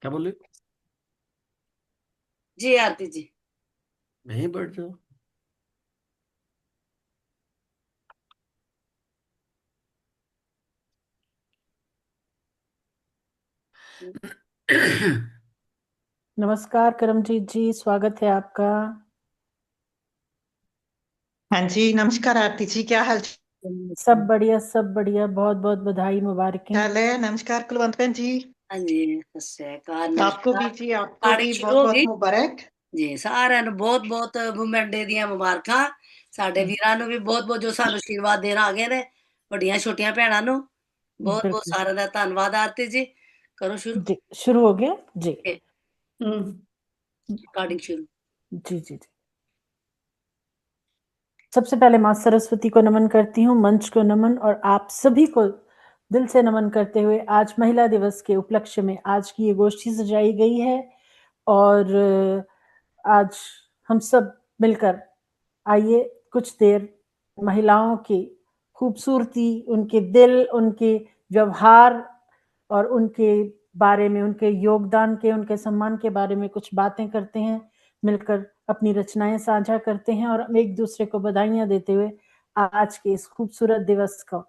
क्या बोले? जी आरती जी। यहीं बैठ जाओ। नमस्कार करमजीत जी, स्वागत है आपका। हाँ जी, नमस्कार आरती जी, क्या हाल सब बढ़िया, सब बढ़िया। बहुत बहुत बधाई, मुबारकें। चाल है? नमस्कार कुलवंत बहन जी। हाँ जी, सत श्री अकाल, आपको भी नमस्कार। जी, आपको पार्टी भी शुरू बहुत हो बहुत गई मुबारक। जी। ਸਾਰਿਆਂ ਨੂੰ ਬਹੁਤ ਬਹੁਤ ਵੂਮਨ ਡੇ ਦੀਆਂ ਮੁਬਾਰਕਾਂ। ਸਾਡੇ ਵੀਰਾਂ ਨੂੰ ਵੀ ਬਹੁਤ ਬਹੁਤ ਜੋ ਸਾਨੂੰ ਆਸ਼ੀਰਵਾਦ ਦੇਣ ਆ ਗਏ ਨੇ, ਵੱਡੀਆਂ ਛੋਟੀਆਂ ਭੈਣਾਂ ਨੂੰ ਬਹੁਤ ਬਹੁਤ बिल्कुल ਸਾਰਿਆਂ ਦਾ ਧੰਨਵਾਦ। आरती जी करो शुरू। जी, शुरू हो गया जी। रिकॉर्डिंग शुरू। जी जी जी। सबसे पहले माँ सरस्वती को नमन करती हूँ, मंच को नमन, और आप सभी को दिल से नमन करते हुए आज महिला दिवस के उपलक्ष्य में आज की ये गोष्ठी सजाई गई है। और आज हम सब मिलकर आइए कुछ देर महिलाओं की खूबसूरती, उनके दिल, उनके व्यवहार और उनके बारे में, उनके योगदान के, उनके सम्मान के बारे में कुछ बातें करते हैं, मिलकर अपनी रचनाएं साझा करते हैं और एक दूसरे को बधाइयां देते हुए आज के इस खूबसूरत दिवस को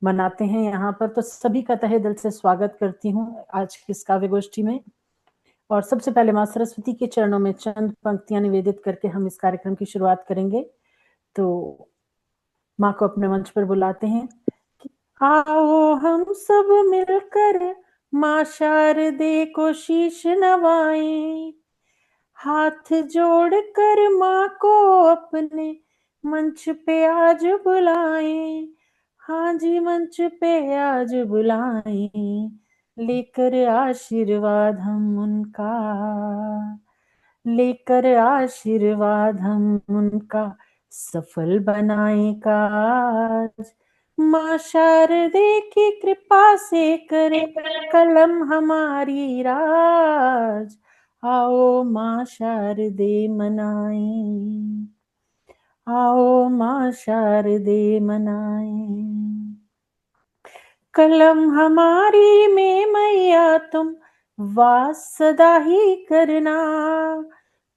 मनाते हैं यहाँ पर। तो सभी का तहे दिल से स्वागत करती हूँ आज की इस काव्य गोष्ठी में। और सबसे पहले माँ सरस्वती के चरणों में चंद पंक्तियां निवेदित करके हम इस कार्यक्रम की शुरुआत करेंगे। तो माँ को अपने मंच पर बुलाते हैं कि आओ हम सब मिलकर माँ शारदे को शीश नवाएं, हाथ जोड़कर माँ को अपने मंच पे आज बुलाएं। हाँ जी, मंच पे आज बुलाएं, लेकर आशीर्वाद हम उनका, लेकर आशीर्वाद हम उनका सफल बनाएं काज। माँ शारदे की कृपा से करे कलम हमारी राज, आओ माँ शारदे मनाएं, आओ माँ शारदे मनाएं। कलम हमारी में मैया तुम वास सदा ही करना,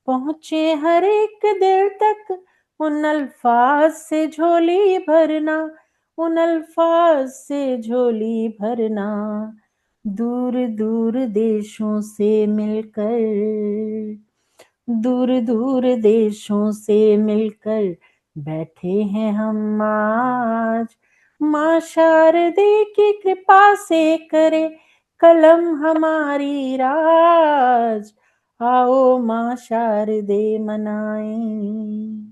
पहुंचे हर एक दिल तक उन अल्फाज से झोली भरना, उन अल्फाज से झोली भरना। दूर दूर देशों से मिलकर, दूर दूर देशों से मिलकर बैठे हैं हम आज। माँ शारदे की कृपा से करे कलम हमारी राज, आओ माँ शारदे मनाएं,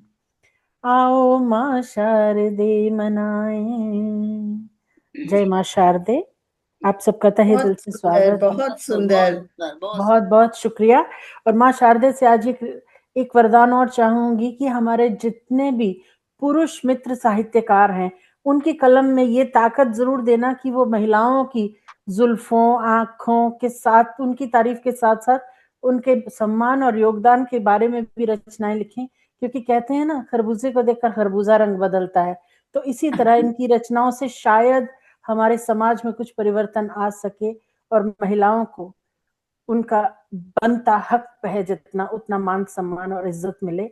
आओ माँ शारदे मनाएं। जय माँ शारदे। आप सबका तहे दिल से स्वागत। बहुत सुंदर। बहुत बहुत शुक्रिया। और माँ शारदे से आज एक वरदान और चाहूंगी कि हमारे जितने भी पुरुष मित्र साहित्यकार हैं उनकी कलम में ये ताकत जरूर देना कि वो महिलाओं की जुल्फों, आंखों के साथ, उनकी तारीफ के साथ साथ उनके सम्मान और योगदान के बारे में भी रचनाएं लिखें, क्योंकि कहते हैं ना, खरबूजे को देखकर खरबूजा रंग बदलता है। तो इसी तरह इनकी रचनाओं से शायद हमारे समाज में कुछ परिवर्तन आ सके और महिलाओं को उनका बनता हक है जितना, उतना मान सम्मान और इज्जत मिले।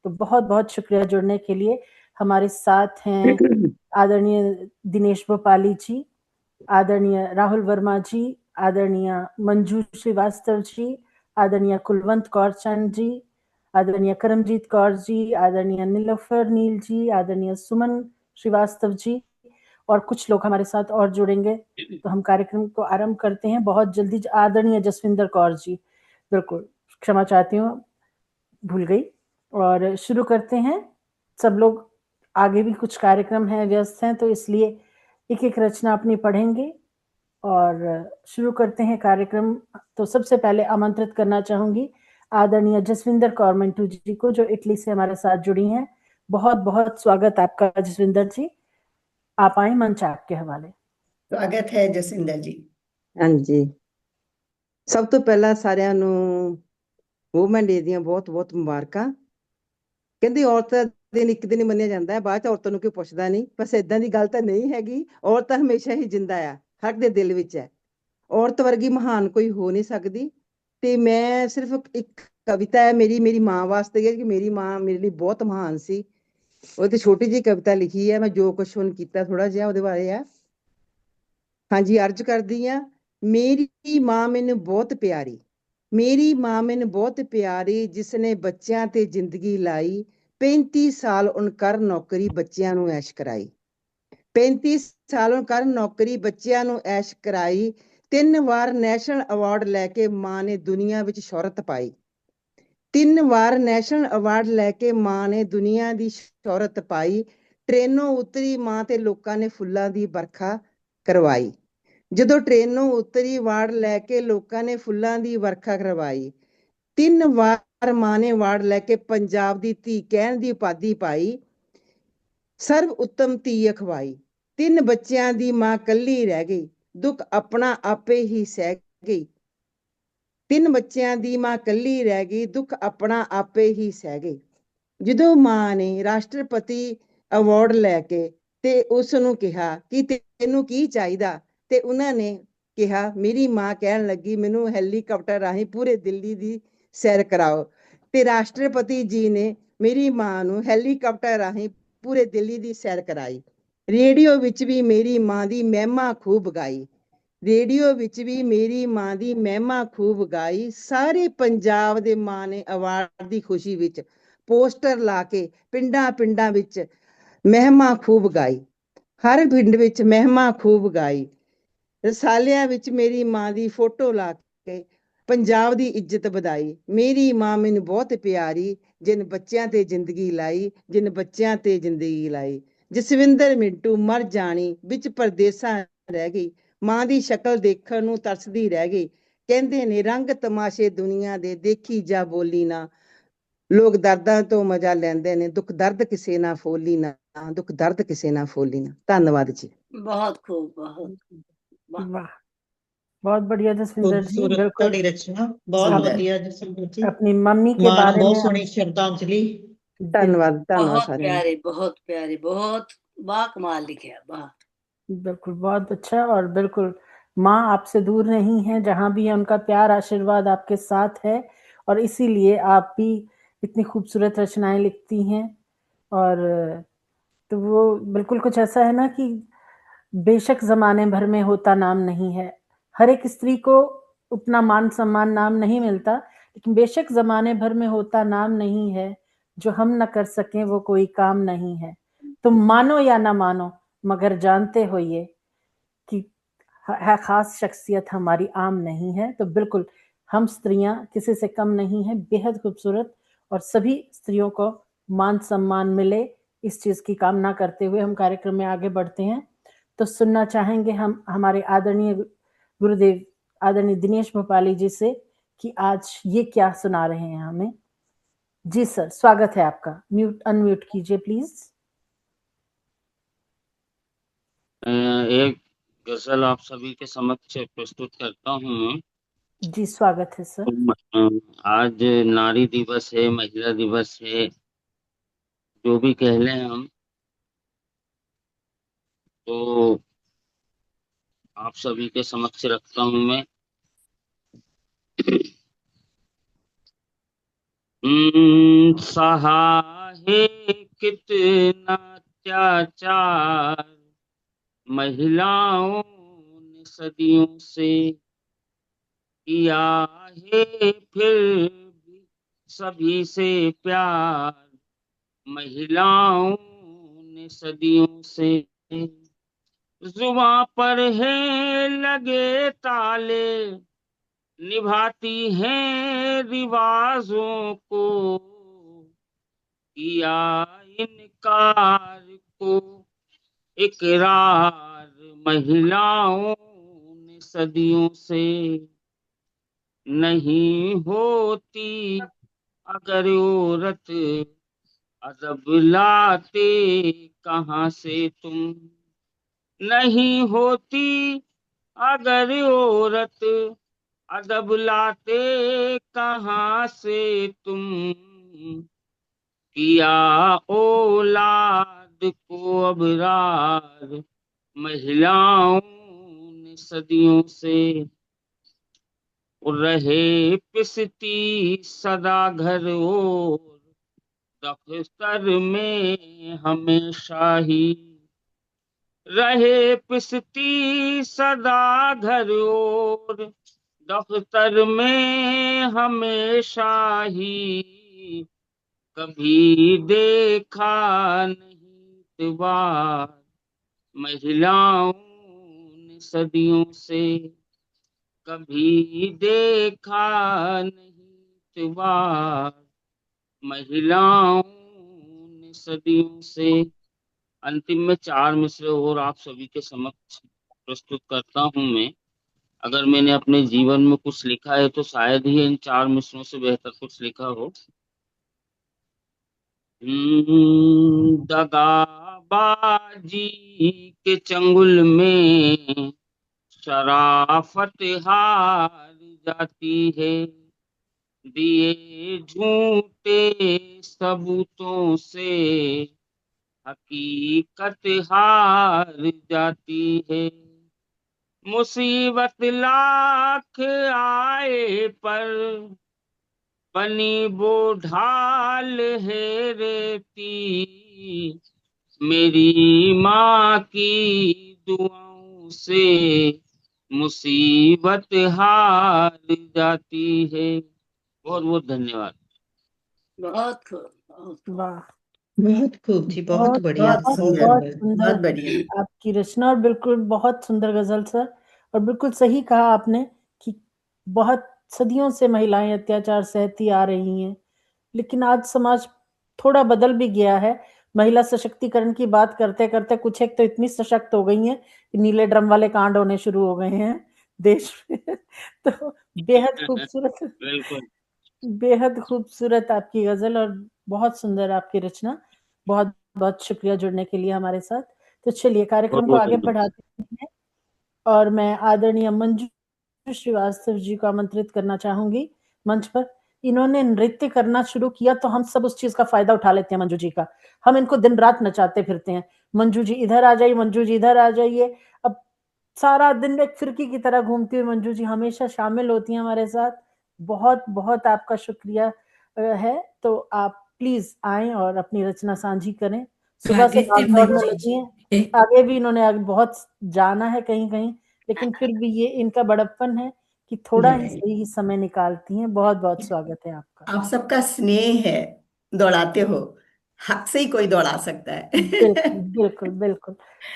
तो बहुत बहुत शुक्रिया जुड़ने के लिए। हमारे साथ हैं आदरणीय दिनेश भोपाली जी, आदरणीय राहुल वर्मा जी, आदरणीय मंजू श्रीवास्तव जी, आदरणीय कुलवंत कौर चंद जी, आदरणीय करमजीत कौर जी, आदरणीय नीलोफर नील जी, आदरणीय सुमन श्रीवास्तव जी, और कुछ लोग हमारे साथ और जुड़ेंगे। तो हम कार्यक्रम को आरंभ करते हैं बहुत जल्दी। आदरणीय जसविंदर कौर जी, बिल्कुल क्षमा चाहती हूँ, भूल गई। और शुरू करते हैं। सब लोग आगे भी कुछ कार्यक्रम है, व्यस्त हैं, तो इसलिए एक एक रचना अपनी पढ़ेंगे और शुरू करते हैं कार्यक्रम। तो सबसे पहले आमंत्रित करना चाहूंगी आदरणीय जसविंदर कौर मिंटू जी को, जो इटली से हमारे साथ जुड़ी हैं। बहुत बहुत स्वागत आपका जसविंदर जी, आप आए, मंच आपके हवाले। स्वागत है जसिंदर जी। हाँ जी, सब तो पहला सारिਆਂ ਨੂੰ ਵੂਮਨ ਡੇ ਦੀਆਂ ਬਹੁਤ ਬਹੁਤ ਮੁਬਾਰਕਾਂ। ਕਹਿੰਦੀ ਔਰਤਾਂ ਦਿਨ ਇੱਕ ਦਿਨ ਹੀ ਮੰਨਿਆ ਜਾਂਦਾ ਹੈ, ਬਾਅਦ ਚ ਔਰਤਾਂ ਨੂੰ ਕੋਈ ਪੁੱਛਦਾ ਨਹੀਂ। ਬਸ ਇਦਾਂ ਦੀ ਗੱਲ ਤਾਂ ਨਹੀਂ ਹੈਗੀ, ਔਰਤ ਹਮੇਸ਼ਾ ਹੀ ਜਿੰਦਾ ਆ, ਹਰ ਦੇ ਦਿਲ ਵਿੱਚ ਹੈ। ਔਰਤ ਵਰਗੀ ਮਹਾਨ ਕੋਈ ਹੋ ਨਹੀਂ ਸਕਦੀ, ਤੇ ਮੈਂ ਸਿਰਫ ਇੱਕ ਕਵਿਤਾ ਹੈ ਮੇਰੀ ਮਾਂ ਵਾਸਤੇ ਹੈ ਕਿ ਮੇਰੀ ਮਾਂ ਮੇਰੇ ਲਈ ਬਹੁਤ ਮਹਾਨ ਸੀ। ਉਹ ਤੇ ਛੋਟੀ ਜਿਹੀ ਕਵਿਤਾ ਲਿਖੀ ਹੈ, ਮੈਂ ਜੋ ਕੁਛ ਹੁਣ ਕੀਤਾ ਥੋੜਾ ਜਿਹਾ ਉਹਦੇ ਬਾਰੇ ਆ। ਹਾਂਜੀ, ਅਰਜ਼ ਕਰਦੀ ਆ। ਮੇਰੀ ਮਾਂ ਮੈਨੂੰ ਬਹੁਤ ਪਿਆਰੀ, ਮੇਰੀ ਮਾਂ ਮੈਨੂੰ ਬਹੁਤ ਪਿਆਰੀ, ਜਿਸਨੇ ਬੱਚਿਆਂ ਤੇ ਜ਼ਿੰਦਗੀ ਲਾਈ। 35 ਸਾਲ ਉਹਨ ਕਰ ਨੌਕਰੀ, ਬੱਚਿਆਂ ਨੂੰ ਐਸ਼ ਕਰਾਈ। 35 ਸਾਲ ਉਹਨ ਕਰ ਨੌਕਰੀ, ਬੱਚਿਆਂ ਨੂੰ ਐਸ਼ ਕਰਾਈ। 3 ਵਾਰ ਨੈਸ਼ਨਲ ਅਵਾਰਡ ਲੈ ਕੇ ਮਾਂ ਨੇ ਦੁਨੀਆ ਵਿੱਚ ਸ਼ੋਹਰਤ ਪਾਈ। 3 ਵਾਰ ਨੈਸ਼ਨਲ ਅਵਾਰਡ ਲੈ ਕੇ ਮਾਂ ਨੇ ਦੁਨੀਆ ਦੀ ਸ਼ੋਹਰਤ ਪਾਈ। ਟ੍ਰੇਨੋਂ ਉਤਰੀ ਮਾਂ ਤੇ ਲੋਕਾਂ ਨੇ ਫੁੱਲਾਂ ਦੀ ਵਰਖਾ ਕਰਵਾਈ। ਜਦੋਂ ਟ੍ਰੇਨੋਂ ਉਤਰੀ ਅਵਾਰਡ ਲੈ ਕੇ ਲੋਕਾਂ ਨੇ ਫੁੱਲਾਂ ਦੀ ਵਰਖਾ ਕਰਵਾਈ। 3 ਵਾਰ ਮਾਂ ਨੇ ਅਵਾਰਡ ਲੈ ਕੇ ਪੰਜਾਬ ਦੀ ਧੀ ਕਹਿਣ ਦੀ ਉਪਾਧੀ ਪਾਈ। ਸਰਵ ਉੱਤਮ ਧੀ ਅਖਵਾਈ। 3 ਬੱਚਿਆਂ ਦੀ ਮਾਂ ਕੱਲੀ ਰਹਿ ਗਈ, ਦੁੱਖ ਆਪਣਾ ਆਪੇ ਹੀ ਸਹਿ ਗਈ। 3 ਬੱਚਿਆਂ ਦੀ ਮਾਂ ਕੱਲੀ ਰਹਿ ਗਈ, ਦੁੱਖ ਆਪਣਾ ਆਪੇ ਹੀ ਸਹਿ ਗਈ। ਜਦੋਂ ਮਾਂ ਨੇ ਰਾਸ਼ਟਰਪਤੀ ਅਵਾਰਡ ਲੈ ਕੇ ਤੇ ਉਸ ਨੂੰ ਕਿਹਾ ਕਿ ਤੈਨੂੰ ਕੀ ਚਾਹੀਦਾ, ਤੇ ਉਹਨਾਂ ਨੇ ਕਿਹਾ, ਮੇਰੀ ਮਾਂ ਕਹਿਣ ਲੱਗੀ ਮੈਨੂੰ ਹੈਲੀਕਾਪਟਰ ਰਾਹੀਂ ਪੂਰੇ ਦਿੱਲੀ ਦੀ ਸੈਰ ਕਰਾਓ। ਤੇ ਰਾਸ਼ਟਰਪਤੀ ਜੀ ਨੇ ਮੇਰੀ ਮਾਂ ਨੂੰ ਹੈਲੀਕਾਪਟਰ ਰਾਹੀਂ ਪੂਰੇ ਦਿੱਲੀ ਦੀ ਸੈਰ ਕਰਾਈ। ਰੇਡੀਓ ਵਿੱਚ ਵੀ ਮੇਰੀ ਮਾਂ ਦੀ ਮਹਿਮਾ ਖੂਬ ਗਾਈ। ਰੇਡੀਓ ਵਿੱਚ ਵੀ ਮੇਰੀ ਮਾਂ ਦੀ ਮਹਿਮਾ ਖੂਬ ਗਾਈ। ਸਾਰੇ ਪੰਜਾਬ ਦੇ ਮਾਂ ਨੇ ਅਵਾਰਡ ਦੀ ਖੁਸ਼ੀ ਵਿੱਚ ਪੋਸਟਰ ਲਾ ਕੇ ਪਿੰਡਾਂ ਪਿੰਡਾਂ ਵਿੱਚ ਮਹਿਮਾ ਖੂਬ ਗਾਈ। ਹਰ ਪਿੰਡ ਵਿੱਚ ਮਹਿਮਾ ਖੂਬ ਗਾਈ। ਰਸਾਲਿਆਂ ਵਿੱਚ ਮੇਰੀ ਮਾਂ ਦੀ ਫੋਟੋ ਲਾ ਕੇ ਪੰਜਾਬ ਦੀ ਇੱਜ਼ਤ ਵਧਾਈ। ਮੇਰੀ ਮਾਂ ਮੈਨੂੰ ਬਹੁਤ ਪਿਆਰੀ, ਜਿਨ ਬੱਚਿਆਂ ਤੇ ਜ਼ਿੰਦਗੀ ਲਾਈ, ਜਿਨ ਬੱਚਿਆਂ ਤੇ ਜ਼ਿੰਦਗੀ ਲਾਈ। ਜਸਵਿੰਦਰ ਮਿੰਟੂ ਮਰ ਜਾਣੀ, ਵਿੱਚ ਪਰਦੇਸਾਂ ਰਹਿ ਗਈ। ਮਾਂ ਦੀ ਸ਼ਕਲ ਦੇਖਣ ਨੂੰ ਤਰਸਦੀ ਰਹਿ ਗਈ। ਕਹਿੰਦੇ ਨੇ ਰੰਗ ਤਮਾਸ਼ੇ ਦੁਨੀਆ ਦੇ, ਦੇਖੀ ਜਾ ਬੋਲੀ ਨਾ। ਲੋਕ ਦਰਦਾਂ ਤੋਂ ਮਜ਼ਾ ਲੈਂਦੇ ਨੇ, ਦੁੱਖ ਦਰਦ ਕਿਸੇ ਨਾ ਫੋਲੀ ਨਾ, ਦੁੱਖ ਦਰਦ ਕਿਸੇ ਨਾ ਫੋਲੀ ਨਾ। ਧੰਨਵਾਦ ਜੀ। बहुत खूब, बहुत वाह। वाह, बहुत बढ़िया जसविंदर जी, खूबसूरत बिल्कुल ਤੁਹਾਡੀ रचना बहुत सुंदर। ਵਧੀਆ ਜਸਵਿੰਦਰ ਜੀ। अपनी मम्मी के ਮਾਂ ਨੂੰ बारे ਬਹੁਤ में ਸੋਹਣੀ ਸ਼ਰਧਾਂਜਲੀ। ਧੰਨਵਾਦ ਧੰਨਵਾਦ बहुत ਸਾਰਿਆਂ ਨੂੰ। प्यारे, बहुत प्यारे, बहुत बाकमाल लिखे है, वाह। बिल्कुल बहुत अच्छा। और बिल्कुल माँ आपसे दूर नहीं है, जहाँ भी है उनका प्यार आशीर्वाद आपके साथ है, और इसीलिए आप भी इतनी खूबसूरत रचनाएं लिखती हैं। और तो वो बिल्कुल कुछ ऐसा है ना कि बेशक जमाने भर में होता नाम नहीं है, हर एक स्त्री को उतना मान सम्मान नाम नहीं मिलता, लेकिन बेशक जमाने भर में होता नाम नहीं है, जो हम न कर सकें वो कोई काम नहीं है। तुम मानो या ना मानो, मगर जानते हो ये कि है खास शख्सियत हमारी आम नहीं है। तो बिल्कुल हम स्त्रियां किसी से कम नहीं है, बेहद खूबसूरत, और सभी स्त्रियों को मान सम्मान मिले, इस चीज की कामना करते हुए हम कार्यक्रम में आगे बढ़ते हैं। तो सुनना चाहेंगे हम हमारे आदरणीय गुरुदेव आदरणीय दिनेश भोपाली जी से कि आज ये क्या सुना रहे हैं हमें। जी सर, स्वागत है आपका। म्यूट अनम्यूट कीजिए प्लीज। एक गजल आप सभी के समक्ष प्रस्तुत करता हूँ मैं। जी स्वागत है सर। आज नारी दिवस है, महिला दिवस है, जो भी कह लें हम, तो आप सभी के समक्ष रखता हूँ मैं। सहा है कितना अत्याचार महिलाओं ने सदियों से किया है, फिर भी सभी से प्यार महिलाओं ने सदियों से। जुबां पर है लगे ताले, निभाती हैं रिवाजों को, किया इनकार को इकरार महिलाओं ने सदियों से। नहीं होती अगर औरत अदब लाते कहाँ से तुम, नहीं होती अगर औरत अदब लाते कहाँ से तुम, किया औलाद को अबरार महिलाओं ने सदियों से। रहे पिसती सदा घर और दफ्तर में हमेशा ही, रहे पिसती सदा घर और दफ्तर में हमेशा ही, कभी देखा नहीं इतबार महिलाओं ने सदियों से, कभी देखा नहीं इतबार महिलाओं ने सदियों से। अंतिम में 4 मिसरे और आप सभी के समक्ष प्रस्तुत करता हूं मैं। अगर मैंने अपने जीवन में कुछ लिखा है तो शायद ही इन 4 मिसरों से बेहतर कुछ लिखा हो। दगाबाजी के चंगुल में शराफत हार जाती है, दिए झूठे सबूतों से हकीकत हार जाती है। मुसीबत लाख आए पर बनी वो ढाल है रेती, मेरी माँ की दुआओं से मुसीबत हार जाती है। बहुत बहुत धन्यवाद। बहुत खूब, बहुत खूब। वाह, बहुत खूब जी, बहुत बढ़िया, बहुत बहुत सुंदर, बहुत सुंदर। सुंदर बहुत बढ़िया। आपकी रचना और बिल्कुल बहुत सुंदर गजल सर। और बिल्कुल सही कहा आपने कि बहुत सदियों से महिलाएं अत्याचार सहती आ रही हैं, लेकिन आज समाज थोड़ा बदल भी गया है। महिला सशक्तिकरण की बात करते करते कुछ एक तो इतनी सशक्त हो गई हैं कि नीले ड्रम वाले कांड होने शुरू हो गए हैं देश में। तो बेहद खूबसूरत, बिल्कुल। बेहद खूबसूरत आपकी गजल और बहुत सुंदर आपकी रचना। बहुत बहुत शुक्रिया जुड़ने के लिए हमारे साथ। तो चलिए बहुत कार्यक्रम को बहुत आगे धन्यवाद। बढ़ाते हैं और मैं आदरणीय मंजू श्रीवास्तव जी को आमंत्रित करना चाहूंगी मंच पर। इन्होंने नृत्य करना शुरू किया तो हम सब उस चीज का फायदा उठा लेते हैं मंजू जी का। हम इनको दिन रात नचाते फिरते हैं, मंजू जी इधर आ जाइए, मंजू जी इधर आ जाइए। अब सारा दिन एक फिरकी की तरह घूमती हुई मंजू जी हमेशा शामिल होती हैं हमारे साथ। बहुत बहुत आपका शुक्रिया है। तो आप प्लीज आए और अपनी रचना साझी करें। सुबह से भाग दौड़ में लगी हैं, आगे भी इन्होंने आगे बहुत जाना है कहीं कहीं, लेकिन फिर भी ये इनका बड़प्पन है कि थोड़ा ही सही समय निकालती हैं। बहुत बहुत स्वागत है आपका। आप सबका स्नेह है, दौड़ाते हो, हक से ही कोई दौड़ा सकता है। बिल्कुल बिल्कुल बिल्कुल,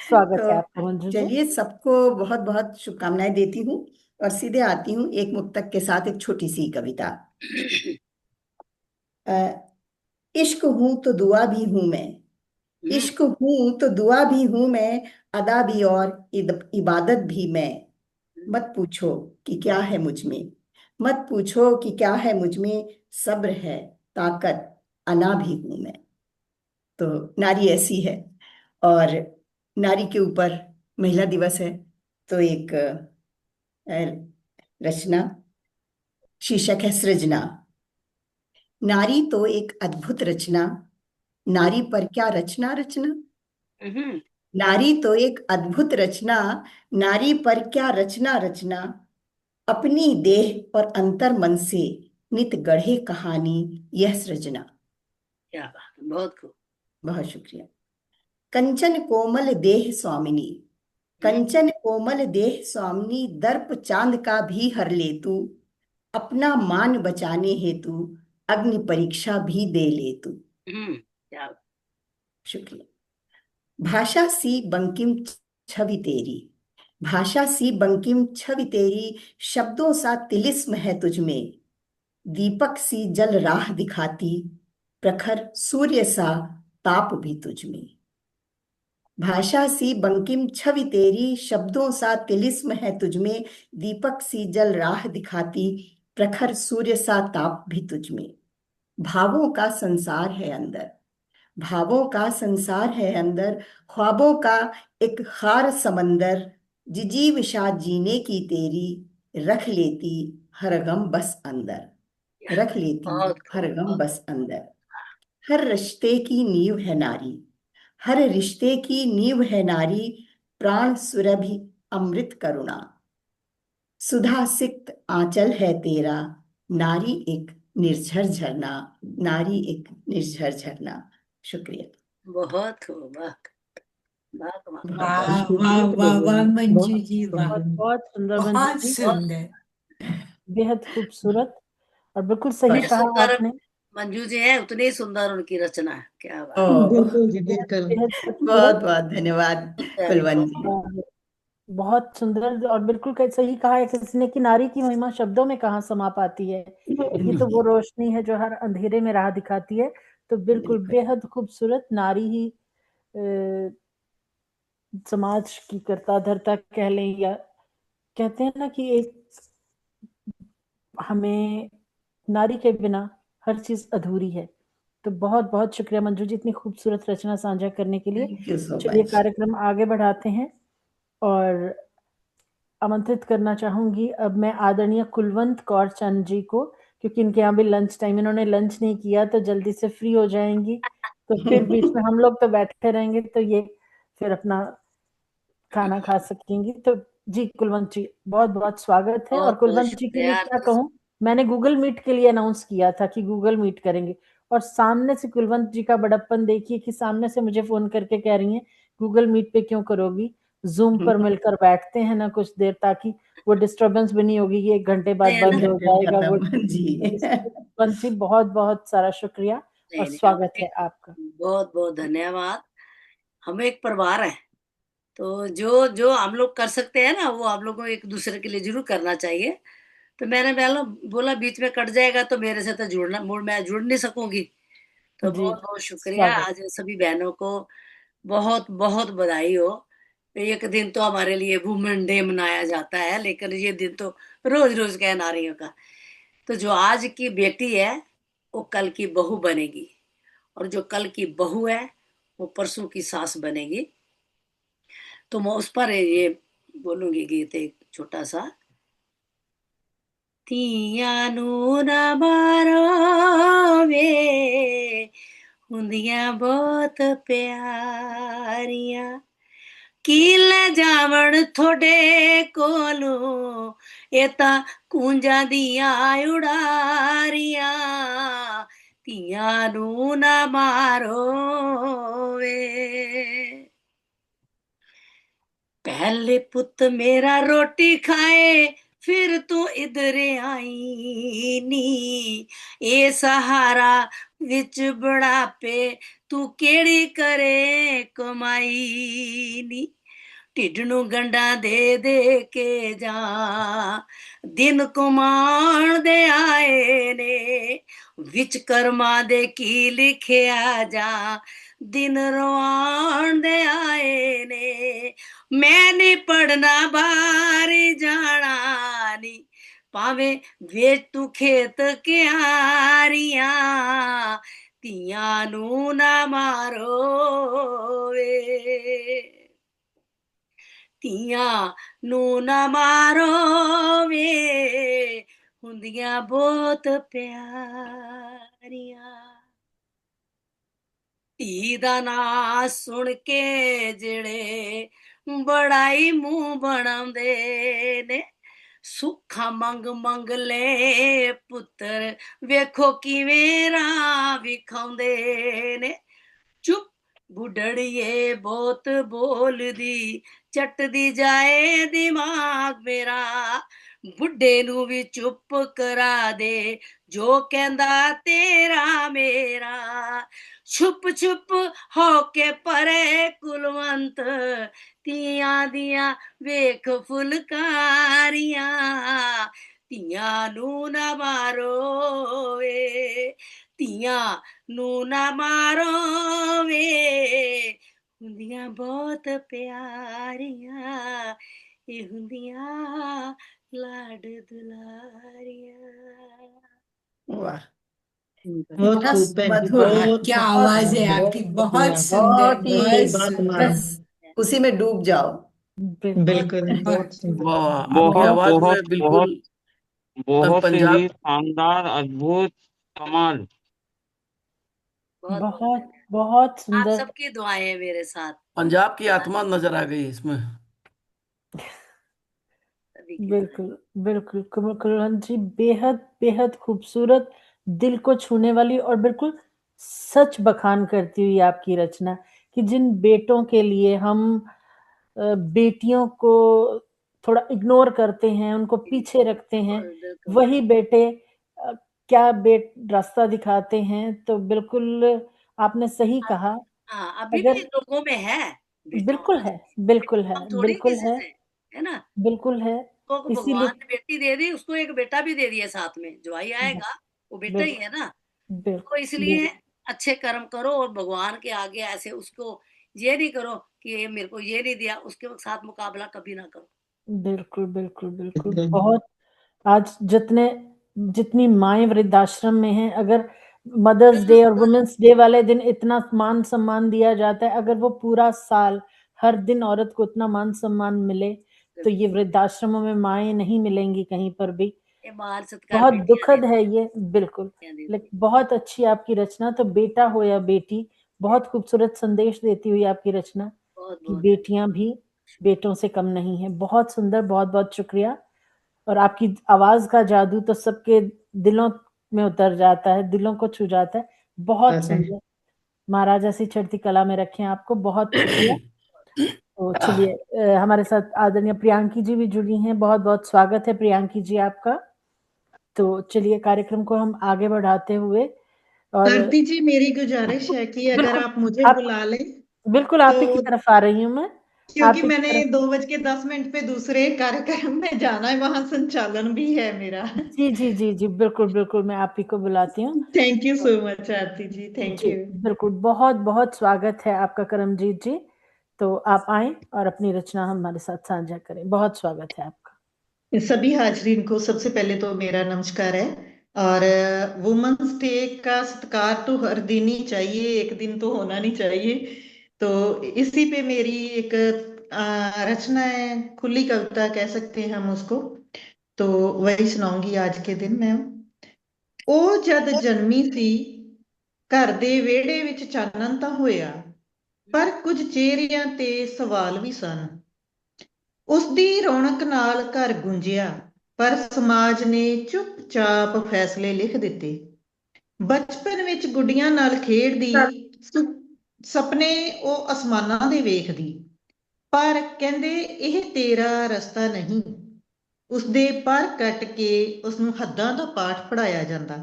स्वागत है तो आपका मंजू जी। चलिए, सबको बहुत बहुत शुभकामनाएं देती हूँ और सीधे आती हूँ एक मुक्तक के साथ, एक छोटी सी कविता। अ, इश्क हूं तो दुआ भी हूं मैं, इश्क हूं तो दुआ भी हूं मैं, अदा भी और इबादत भी मैं। मत पूछो कि क्या है मुझ में, मत पूछो कि क्या है मुझ में, सब्र है, ताकत, अना भी हूं मैं। तो नारी ऐसी है, और नारी के ऊपर महिला दिवस है, तो एक रचना, शीर्षक है सृजना। नारी तो एक अद्भुत रचना, नारी पर क्या रचना रचना। नारी तो एक अद्भुत रचना, नारी पर क्या रचना रचना। अपनी देह और अंतर मन से नित गढ़े कहानी यह सृजना। क्या बात है, बहुत खूब। बहुत शुक्रिया। कंचन कोमल देह स्वामिनी, कंचन कोमल देह स्वामिनी, दर्प चांद का भी हर ले तू, अपना मान बचाने हेतु अग्नि परीक्षा भी दे ले तू। क्या बात। शुक्रिया। भाषा सी बंकिम छवि तेरी, भाषा सी बंकिम छवि तेरी, शब्दों सा तिलिस्म है तुझ में, दीपक सी जल राह दिखाती, प्रखर सूर्य सा ताप भी तुझ में। भाषा सी बंकिम छवि तेरी, शब्दों सा तिलिस्म है तुझमें, दीपक सी जल राह दिखाती, प्रखर सूर्य सा ताप भी तुझमें। भावों का संसार है अंदर, भावों का संसार है अंदर, ख्वाबों का एक खार समंदर, जिजी विशा जीने की तेरी, रख लेती हर गम बस अंदर, रख लेती बहुत हर खूब, गम बहुत। बस अंदर। हर रिश्ते की नींव है नारी, हर रिश्ते की नींव है नारी, प्राण सुरभि अमृत करुणा। सुधा सिक्त आंचल है तेरा, नारी एक निर्झर झरना, नारी एक निर्झर झरना। शुक्रिया। बहुत खूब, वाह वाह वाह, वाह बहुत वाह वाह बढ़िया, वाह मंजू बहुत जी, वाह, बहुत बहुत सुंदर मंजू बहुत जी, सुंदर। बेहद खूबसूरत और बिल्कुल सही बहुत जितने कहा सुंदर आपने। मंजू जी है उतनी ही सुंदर उनकी रचना है, क्या बात। ओ, बिल्कुल जी बेहद बिल्कुल। बेहद बहुत खूबसूरत बहुत धन्यवाद प्यारी, कुलवंत जी। और बहुत सुंदर और बिल्कुल सही कहा है किसी ने कि नारी की महिमा शब्दों में कहाँ समा पाती है। ये तो वो रोशनी है जो हर अंधेरे में राह दिखाती है। तो बिल्कुल बिल्कुल। बेहद खूबसूरत नारी ही समाज की कर्ता धर्ता कह लें, या कहते हैं ना कि एक हमें नारी के बिना हर चीज अधूरी है। तो बहुत बहुत शुक्रिया मंजू जी इतनी खूबसूरत रचना साझा करने के लिए। थैंक यू सो चलिए मच। कार्यक्रम आगे बढ़ाते हैं और आमंत्रित करना चाहूंगी अब मैं आदरणीय कुलवंत कौर चंद जी को, क्योंकि इनके यहाँ भी लंच टाइम, इन्होंने लंच नहीं किया तो जल्दी से फ्री हो जाएंगी। तो फिर बीच में हम लोग तो बैठे रहेंगे तो ये फिर अपना खाना खा सकेंगी। तो जी कुलवंत जी बहुत बहुत स्वागत है। और बहुत बहुत कुलवंत जी के लिए शुक्रिया। क्या कहूँ, मैंने गूगल मीट के लिए अनाउंस किया था कि गूगल मीट करेंगे, और सामने से कुलवंत जी का बड़प्पन देखिए कि सामने से मुझे फोन करके कह रही हैं गूगल मीट पे क्यों करोगी, जूम पर मिलकर बैठते हैं ना कुछ देर, ताकि वो डिस्टर्बेंस भी नहीं होगी कि 1 घंटे बाद नहीं है ना, बंद हो जाएगा वो। खत्म जी। कुलवंत जी बहुत बहुत सारा शुक्रिया और नहीं नहीं, हम स्वागत एक है आपका। बहुत बहुत धन्यवाद। हम एक परिवार है, तो जो जो हम लोग कर सकते हैं ना वो आप लोगों को एक दूसरे के लिए जरूर करना चाहिए। तो मैंने पहले बोला बीच में कट जाएगा तो मेरे से तो मैं जुड़ नहीं सकूंगी। तो जी बहुत बहुत शुक्रिया। स्वागत। आज सभी बहनों को बहुत बहुत बधाई हो। एक दिन तो हमारे लिए वुमेन डे मनाया जाता है, लेकिन ये दिन तो रोज रोज का है नारियों का। तो जो आज की बेटी है वो कल की बहू बनेगी, और जो कल की बहू है वो परसों की सास बनेगी। तो मैं उस पर ये बोलूंगी गीत एक छोटा सा। ਧੀਆਂ ਨੂੰ ਨਾ ਮਾਰੋ ਵੇ, ਹੁੰਦੀਆਂ ਬਹੁਤ ਪਿਆਰੀਆਂ, ਕੀ ਲੈ ਜਾਵਣ ਤੁਹਾਡੇ ਕੋਲੋਂ, ਇਹ ਤਾਂ ਕੂੰਜਾਂ ਦੀਆਂ ਉਡਾਰੀਆਂ, ਧੀਆਂ ਨੂੰ ਨਾ ਮਾਰੋ ਵੇ। पहले पुत मेरा रोटी खाए, फिर तू इधर आई नी, ए सहारा विच बुढ़ापे तू केड़ी करे कमाई नी। ਢਿੱਡ ਨੂੰ ਗੰਢਾਂ ਦੇ ਕੇ ਜਾ ਦਿਨ ਕਮਾਣ ਦੇ ਆਏ ਨੇ, ਵਿੱਚ ਕਰਮਾਂ ਦੇ ਕੀ ਲਿਖਿਆ ਜਾ ਦਿਨ ਰਵਾਣ ਦੇ ਆਏ ਨੇ। ਮੈਂ ਨਹੀਂ ਪੜਨਾ ਬਾਹਰ ਜਾਣਾ ਨੀ, ਭਾਵੇਂ ਵੇਚ ਤੂੰ ਖੇਤ ਕਿਆਰੀਆਂ, ਧੀਆਂ ਨੂੰ ਨਾ ਮਾਰੋ ਵੇ। ਧੀਆਂ ਨੂੰ ਨਾ ਮਾਰੋ ਵੇ, ਹੁੰਦੀਆਂ ਬਹੁਤ ਪਿਆਰੀਆਂ। ਧੀ ਦਾ ਨਾਂ ਸੁਣ ਕੇ ਜਿਹੜੇ ਬੜਾਈ ਮੂੰਹ ਬਣਾਉਂਦੇ ਨੇ, ਸੁੱਖਾ ਮੰਗ ਮੰਗ ਲੈ ਪੁੱਤਰ ਵੇਖੋ ਕਿਵੇਂ ਰਾਹ ਵਿਖਾਉਂਦੇ ਨੇ। ਚੁੱਪ ਬੁੱਢੜੀਏ ਬਹੁਤ ਬੋਲਦੀ, ਚੱਟਦੀ ਜਾਏ ਦਿਮਾਗ ਮੇਰਾ, ਬੁੱਢੇ ਨੂੰ ਵੀ ਚੁੱਪ ਕਰਾ ਦੇ ਜੋ ਕਹਿੰਦਾ ਤੇਰਾ ਮੇਰਾ। ਛੁਪ ਛੁਪ ਹੋ ਕੇ ਪਰੇ ਕੁਲਵੰਤ, ਧੀਆਂ ਦੀਆਂ ਵੇਖ ਫੁਲਕਾਰੀਆਂ, ਧੀਆਂ ਨੂੰ ਨਾ ਮਾਰੋ ਵੇ, ਧੀਆਂ ਨੂੰ ਨਾ ਮਾਰੋ ਵੇ, ਹੁੰਦੀਆਂ ਬਹੁਤ ਪਿਆਰੀਆਂ, ਇਹ ਹੁੰਦੀਆਂ ਲਾਡ ਦੁਲਾਰੀਆਂ। वाह, बहुत बस खूब बहन जी, मधुर, बहुत क्या बहुत आवाज है बहुत आपकी, बहुत शुक्रिया, सुंदर, बहुत ही बहुत बात मान सुंदर। बस उसी में डूब जाओ। बिल्कुल बिल्कुल बहुत सुंदर। वाह, आपकी बहुत आवाज बहुत में बिल्कुल बहुत बहुत ही पंजाब शानदार, अद्भुत, कमाल। बहुत बहुत बहुत धन्यवाद। बहुत आप सुंदर। सबकी दुआएं हैं मेरे साथ। पंजाब की आत्मा नजर आ गई इसमें। तभी सभी की बिल्कुल बिल्कुल कुलवंत जी, बेहद बेहद खूबसूरत, दिल को छूने वाली और बिल्कुल सच बखान करती हुई आपकी रचना कि जिन बेटों के लिए हम बेटियों को थोड़ा इग्नोर करते हैं, उनको पीछे रखते हैं, बिल्कुल वही बेटे क्या रास्ता दिखाते हैं। तो बिल्कुल आपने सही कहा। हाँ, अभी भी अगर लोगों में है बेटाओं बिल्कुल का, है, बिल्कुल है, हम थोड़ी बिल्कुल किसी है, से, है ना। बिल्कुल है। को भगवान इसीलिए ने बेटी दे दी, उसको एक बेटा भी दे दिया साथ में, जो भाई आएगा वो बेटा ही बिल्कुल है ना। तो बिल्कुल इसलिए अच्छे कर्म करो और भगवान के आगे ऐसे उसको ये नहीं करो कि ये मेरे को ये नहीं दिया, उसके साथ मुकाबला कभी ना करो। बिल्कुल बिल्कुल बिल्कुल बहुत। आज जितनी माएं वृद्धाश्रम में हैं, अगर मदर्स डे और वुमेन्स डे वाले दिन इतना मान सम्मान दिया जाता है, अगर वो पूरा साल हर दिन औरत को इतना मान सम्मान मिले, तो ये वृद्धाश्रमों में माएं नहीं मिलेंगी कहीं पर भी। ये मान सत्कार बहुत बेटियां दुखद देती है ये, बिल्कुल। हैं। लेकिन बहुत अच्छी आपकी रचना। तो बेटा हो या बेटी, बहुत खूबसूरत संदेश देती हुई आपकी रचना बहुत कि बहुत बेटियां भी बेटों से कम नहीं है। बहुत सुंदर, बहुत बहुत शुक्रिया। और आपकी आवाज का जादू तो सबके दिलों में उतर जाता है, दिलों को छू जाता है। बहुत सुंदर। महाराजा सी चढ़ती कला में रखें आपको। बहुत शुक्रिया। तो चलिए, हमारे साथ आदरणीय प्रियांकी जी भी जुड़ी हैं। बहुत बहुत स्वागत है प्रियांकी जी आपका। तो चलिए, कार्यक्रम को हम आगे बढ़ाते हुए, और आरती जी, मेरी गुजारिश है कि अगर बिल्कुल आप मुझे आप बुला लें बिल्कुल आप ही की तो, तरफ आ रही हूँ मैं। आप क्योंकि ही की मैंने तरफ। 2:10 पे दूसरे कार्यक्रम में जाना है, वहां संचालन भी है मेरा। जी जी जी जी, बिल्कुल बिल्कुल, मैं आप ही को बुलाती हूँ। Thank you so much Aarti ji, thank ji you. बिल्कुल, बहुत बहुत स्वागत है आपका करमजीत जी। तो आप आए और अपनी रचना हमारे साथ साझा करें। बहुत स्वागत है आपका। सभी हाजरीन को सबसे पहले तो मेरा नमस्कार है। और वुमेन्स डे का सत्कार तो हर दिन ही चाहिए, एक दिन तो होना नहीं चाहिए। तो इसी पे मेरी एक रचना है, खुली कविता कह सकते हैं हम उसको। तो वही सुनाऊंगी आज के दिन मैं। ਉਹ ਜਦ ਜਨਮੀ ਸੀ ਘਰ ਦੇ ਵਿਹੜੇ ਵਿੱਚ ਚਾਨਣ ਤਾਂ ਹੋਇਆ, ਪਰ ਕੁਝ ਚਿਹਰਿਆਂ ਤੇ ਸਵਾਲ ਵੀ ਸਨ। ਉਸਦੀ ਰੌਣਕ ਨਾਲ ਘਰ ਗੂੰਜਿਆ, ਪਰ ਸਮਾਜ ਨੇ ਚੁੱਪਚਾਪ ਫੈਸਲੇ ਲਿਖ ਦਿੱਤੇ। ਬਚਪਨ ਵਿੱਚ ਗੁੱਡੀਆਂ ਨਾਲ ਖੇਡਦੀ, ਸੁਪਨੇ ਉਹ ਅਸਮਾਨਾਂ ਦੇ ਵੇਖਦੀ, ਪਰ ਕਹਿੰਦੇ ਇਹ ਤੇਰਾ ਰਸਤਾ ਨਹੀਂ। ਉਸਦੇ ਪਰ ਕੱਟ ਕੇ ਉਸਨੂੰ ਹੱਦਾਂ ਦਾ ਪਾਠ ਪੜਾਇਆ ਜਾਂਦਾ।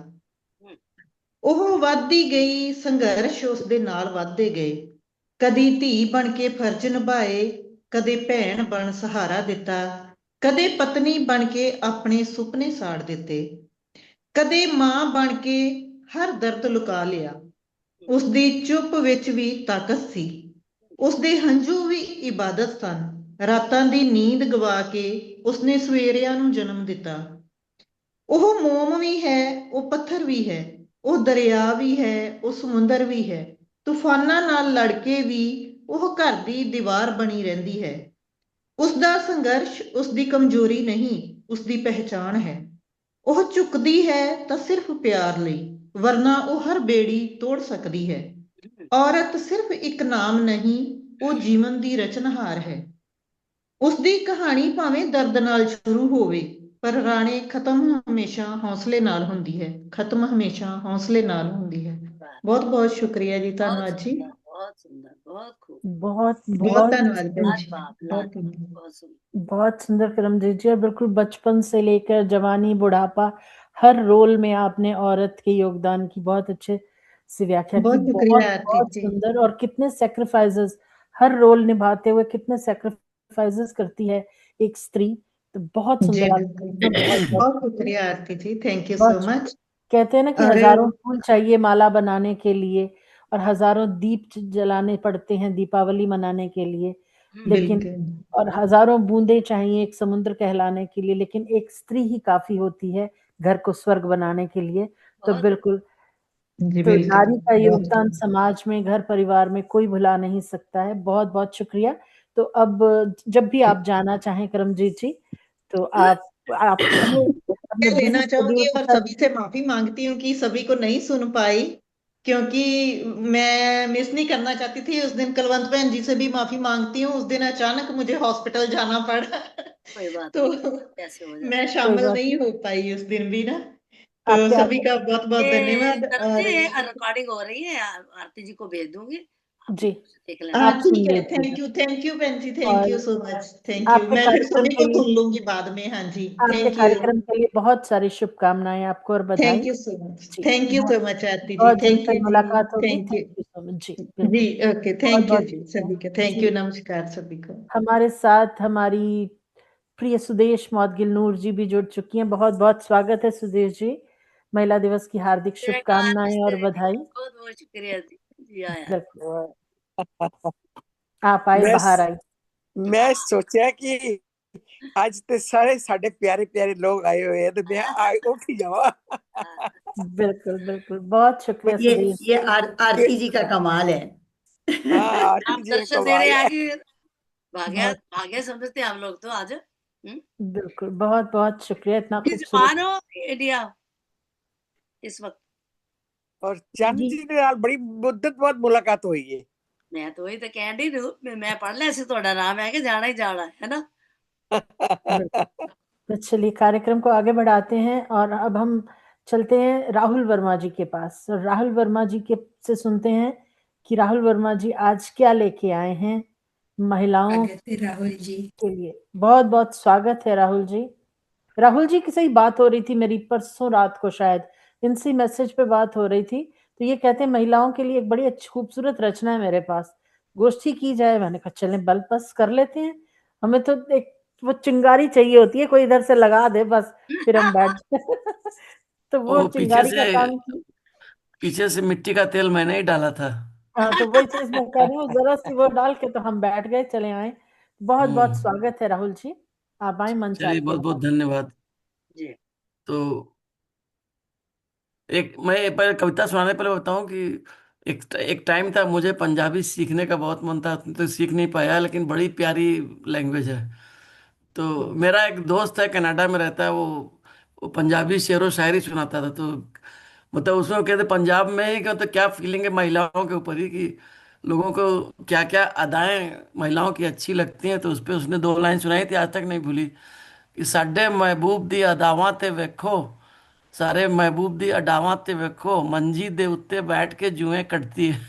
ਉਹ ਵੱਧਦੀ ਗਈ, ਸੰਘਰਸ਼ ਉਸਦੇ ਨਾਲ ਵੱਧਦੇ ਗਏ। ਕਦੀ ਧੀ ਬਣ ਕੇ ਫਰਜ਼ ਨਿਭਾਏ, ਕਦੇ ਭੈਣ ਬਣ ਸਹਾਰਾ ਦਿੱਤਾ, ਕਦੇ ਪਤਨੀ ਬਣ ਕੇ ਆਪਣੇ ਸੁਪਨੇ ਸਾੜ ਦਿੱਤੇ, ਕਦੇ ਮਾਂ ਬਣ ਕੇ ਹਰ ਦਰਦ ਲੁਕਾ ਲਿਆ। ਉਸਦੀ ਚੁੱਪ ਵਿੱਚ ਵੀ ਤਾਕਤ ਸੀ, ਉਸਦੇ ਹੰਝੂ ਵੀ ਇਬਾਦਤ ਸਨ। ਰਾਤਾਂ ਦੀ ਨੀਂਦ ਗਵਾ ਕੇ ਉਸਨੇ ਸਵੇਰਿਆਂ ਨੂੰ ਜਨਮ ਦਿੱਤਾ। ਉਹ ਮੋਮ ਵੀ ਹੈ, ਉਹ ਪੱਥਰ ਵੀ ਹੈ, ਉਹ ਦਰਿਆ ਵੀ ਹੈ, ਉਹ ਸਮੁੰਦਰ ਵੀ ਹੈ। ਤੂਫਾਨਾਂ ਨਾਲ ਲੜ ਕੇ ਵੀ ਉਹ ਘਰ ਦੀ ਦੀਵਾਰ ਬਣੀ ਰਹਿੰਦੀ ਹੈ। ਉਸਦਾ ਸੰਘਰਸ਼ ਉਸਦੀ ਕਮਜ਼ੋਰੀ ਨਹੀਂ, ਉਸਦੀ ਪਹਿਚਾਣ ਹੈ। ਉਹ ਝੁਕਦੀ ਹੈ ਤਾਂ ਸਿਰਫ ਪਿਆਰ ਲਈ, ਵਰਨਾ ਉਹ ਹਰ ਬੇੜੀ ਤੋੜ ਸਕਦੀ ਹੈ। ਔਰਤ ਸਿਰਫ ਇੱਕ ਨਾਮ ਨਹੀਂ, ਉਹ ਜੀਵਨ ਦੀ ਰਚਨਹਾਰ ਹੈ। ਉਸਦੀ ਕਹਾਣੀ ਭਾਵੇਂ ਦਰਦ ਨਾਲ ਸ਼ੁਰੂ ਹੋਵੇ, ਪਰ ਰਾਣੇ ਖਤਮ ਹਮੇਸ਼ਾ ਹੌਸਲੇ ਨਾਲ ਹੁੰਦੀ ਹੈ। ਖਤਮ ਹਮੇਸ਼ਾ ਹੌਸਲੇ ਨਾਲ ਹੁੰਦੀ ਹੈ। ਬਹੁਤ ਬਹੁਤ ਸ਼ੁਕਰੀਆ ਜੀ, ਧੰਨਵਾਦ ਜੀ। बहुत सुंदर, बहुत खूब, बहुत बहुत बहुत धन्यवाद बहन जी, लाजवाब, बहुत लाजवाब, धन्यवाद। बहुत सुंदर। बहुत सुंदर करमजीत जी। और बिल्कुल बचपन से लेकर जवानी, बुढ़ापा, हर रोल में आपने औरत के योगदान की बहुत अच्छे से व्याख्या की। बहुत बहुत शुक्रिया आरती बहुत जी। सुंदर। और कितने सेक्रीफाइसेस, हर रोल निभाते हुए कितने सेक्रीफाइसेस करती है एक स्त्री। तो बहुत जी सुंदर बिल्कुल, आपने बहुत बहुत बहुत शुक्रिया आरती जी, थैंक यू सो बहुत मच। कहते हैं ना कि और हजारों फूल चाहिए माला बनाने के लिए, और हजारों दीप जलाने पड़ते हैं दीपावली मनाने के लिए, लेकिन बिल्कुल और हजारों बूंदें चाहिए एक समुद्र कहलाने के लिए, लेकिन एक स्त्री ही काफी होती है घर को स्वर्ग बनाने के लिए। तो बहुत बिल्कुल, जी, तो बिल्कुल नारी का बहुत योगदान समाज में, घर परिवार में कोई भुला नहीं सकता है। बहुत बहुत शुक्रिया। तो अब जब भी आप जाना चाहें करमजीत जी, तो आप हमें अपने बिजी लेना शेड्यूल चाहूंगी के और साथ। सभी से माफी मांगती हूँ कि सभी को नहीं सुन पाई, क्योंकि मैं मिस नहीं करना चाहती थी उस दिन। कुलवंत बहन जी से भी माफी मांगती हूँ, उस दिन अचानक मुझे हॉस्पिटल जाना पड़ा। कोई बात तो नहीं, कैसे हो जाता मैं है। शामिल बात नहीं हो पाई उस दिन भी ना। तो आपके सभी का बहुत बहुत ये धन्यवाद। तरफ और जी रिकॉर्डिंग हो रही है, आरती जी को भेज दूंगी, आप जी देख लेना। आप सुन ठीक है, लीजिएगा। थैंक यू बहन जी, थैंक और you so much, thank you. आपके मैं फिर कार्यक्रम सभी के को लिए सुन लूंगी बाद में। हाँ जी, आपके थैंक यू, कार्यक्रम के लिए बहुत सारी शुभकामनाएं आपको और बधाई। थैंक यू सो मच, जी थैंक यू बहुत सो मच आरती जी, बहुत जल्द थैंक फिर यू जी, मुलाकात होगी। Thank you thank you so much. जी जी। बिल्कुल। ओके, बहुत थैंक यू बहुत जी शुक्रिया। सभी का, थैंक जी यू, नमस्कार सभी को। हमारे साथ हमारी प्रिय सुदेश मौदगिल नूर जी भी जुड़ चुकी हैं। बहुत बहुत स्वागत है सुदेश जी। महिला दिवस की हार्दिक शुभकामनाएं और बधाई। बहुत बहुत शुक्रिया जी, जी आया। बिल्कुल आप आए, मैं बाहर आई। मैं सोचा कि आज ते सारे साडे प्यारे प्यारे लोग आए हुए हैं तो मैं उठ ही जावा। बिल्कुल बिल्कुल, बहुत शुक्रिया सुदेश ये जी। आरती जी का कमाल है। हाँ आरती आप जी का दर्शन दे रहे कमाल है। आगे, भाग्य बहुत भाग्य समझते हैं हम लोग तो आज। बिल्कुल, बहुत बहुत शुक्रिया, इतना किस खूबसूरत। जवान हो इंडिया इस वक्त? और चंद जी जी के नाल बड़ी मुद्दत बाद मुलाकात हुई है। मैं तो वही तो कह रही हूँ, मैं पढ़ लिया सी थोड़ा नाम है कि जाना ही जाना है ना। बिल्कुल। तो चलिए कार्यक्रम को आगे बढ़ाते हैं और अब हम चलते हैं राहुल वर्मा जी के पास। और राहुल वर्मा जी के से सुनते हैं कि राहुल वर्मा जी आज क्या लेके आए हैं महिलाओं स्वागत है राहुल जी। के लिए। बहुत बहुत स्वागत है राहुल जी। राहुल जी की सही बात हो रही थी मेरी परसों रात को, शायद इनसी मैसेज पे बात हो रही थी। तो ये कहते हैं महिलाओं के लिए एक बड़ी अच्छी खूबसूरत रचना है मेरे पास, गोष्ठी की जाए। मैंने कहा चलें, बल बस कर लेते हैं। हमें तो एक वो चिंगारी चाहिए होती है, कोई इधर से लगा दे बस, फिर हम बैठ जाए। तो वो ओ चिंगारी का काम की। पीछे से मिट्टी का तेल मैंने ही डाला था। हाँ तो वही चीज मैं कह रही हूँ, जरा सी वो डाल के तो हम बैठ गए, चले आए। बहुत बहुत हम्म। स्वागत है राहुल जी, आप आए मंच चलिए आपके बहुत बहुत नाम। धन्यवाद। जी तो मैं पहले कविता सुनाने पहले बताऊं कि एक टाइम था मुझे पंजाबी सीखने का बहुत मन था, तो सीख नहीं पाया, लेकिन बड़ी प्यारी लैंग्वेज है। तो मेरा एक दोस्त है कनाडा में रहता है, वो पंजाबी शेरो व शायरी सुनाता था। तो मतलब उसमें वो कहते पंजाब में ही तो क्या फीलिंग है महिलाओं के ऊपर ही, कि लोगों को क्या क्या अदाएं महिलाओं की अच्छी लगती हैं। तो उस पे उसने दो लाइन सुनाई थी, आज तक नहीं भूली, कि साडे महबूब दी अदावां ते वेखो, सारे महबूब दी अडावां ते वेखो, मंजी दे उत्ते बैठ के जुएं कटती है।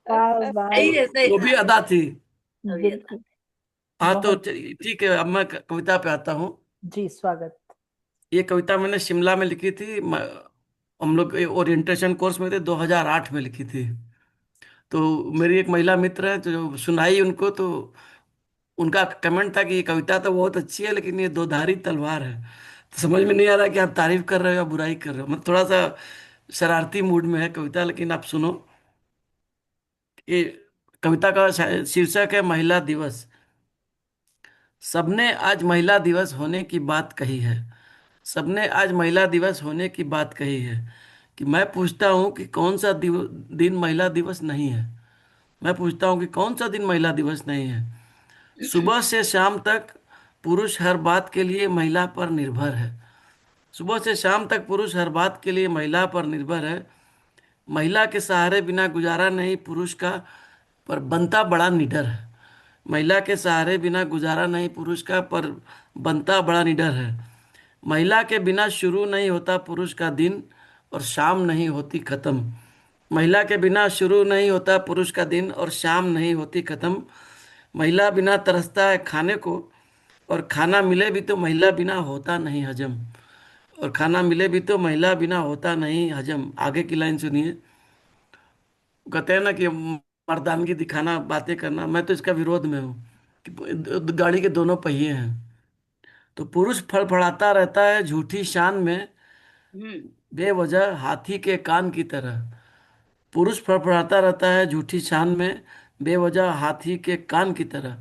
वाह तो वाह, सही है, सही वो भी अदा थी। अभी था। बिल्कुल। हाँ तो बहुत ठीक है, अब मैं कविता पे आता हूँ। जी स्वागत। ये कविता मैंने शिमला में लिखी थी। हम लोग ओरिएंटेशन कोर्स में थे, 2008 में लिखी थी। तो मेरी एक महिला मित्र है, तो जो सुनाई उनको, तो उनका कमेंट था कि ये कविता तो बहुत अच्छी है, लेकिन ये दो धारी तलवार है। तो समझ में नहीं आ रहा कि आप तारीफ कर रहे हो या बुराई कर रहे हो। मैं थोड़ा सा शरारती मूड में है कविता, लेकिन आप सुनो। ये कविता का शीर्षक है महिला दिवस। सबने आज महिला दिवस होने की बात कही है, सबने आज महिला दिवस होने की बात कही है, कि मैं पूछता हूँ कि कौन सा दिन महिला दिवस नहीं है। मैं पूछता हूँ कि कौन सा दिन महिला दिवस नहीं है। सुबह से शाम तक पुरुष हर बात के लिए महिला पर निर्भर है। सुबह से शाम तक पुरुष हर बात के लिए महिला पर निर्भर है। महिला के सहारे बिना गुजारा नहीं पुरुष का, पर बनता बड़ा निडर है। महिला के सहारे बिना गुजारा नहीं पुरुष का, पर बनता बड़ा निडर है। महिला के बिना शुरू नहीं होता पुरुष का दिन, और शाम नहीं होती खत्म। महिला के बिना शुरू नहीं होता पुरुष का दिन, और शाम नहीं होती खत्म। महिला बिना तरसता है खाने को, और खाना मिले भी तो महिला बिना होता नहीं हजम। और खाना मिले भी तो महिला बिना होता नहीं हजम। आगे की लाइन सुनिए। कहते हैं ना कि मर्दानगी दिखाना, बातें करना, मैं तो इसका विरोध में हूँ कि गाड़ी के दोनों पहिए हैं। तो पुरुष फड़फड़ाता रहता है झूठी शान में, हम्म बेवजह हाथी के कान की तरह। पुरुष फड़फड़ाता रहता है झूठी शान में, बेवजह हाथी के कान की तरह।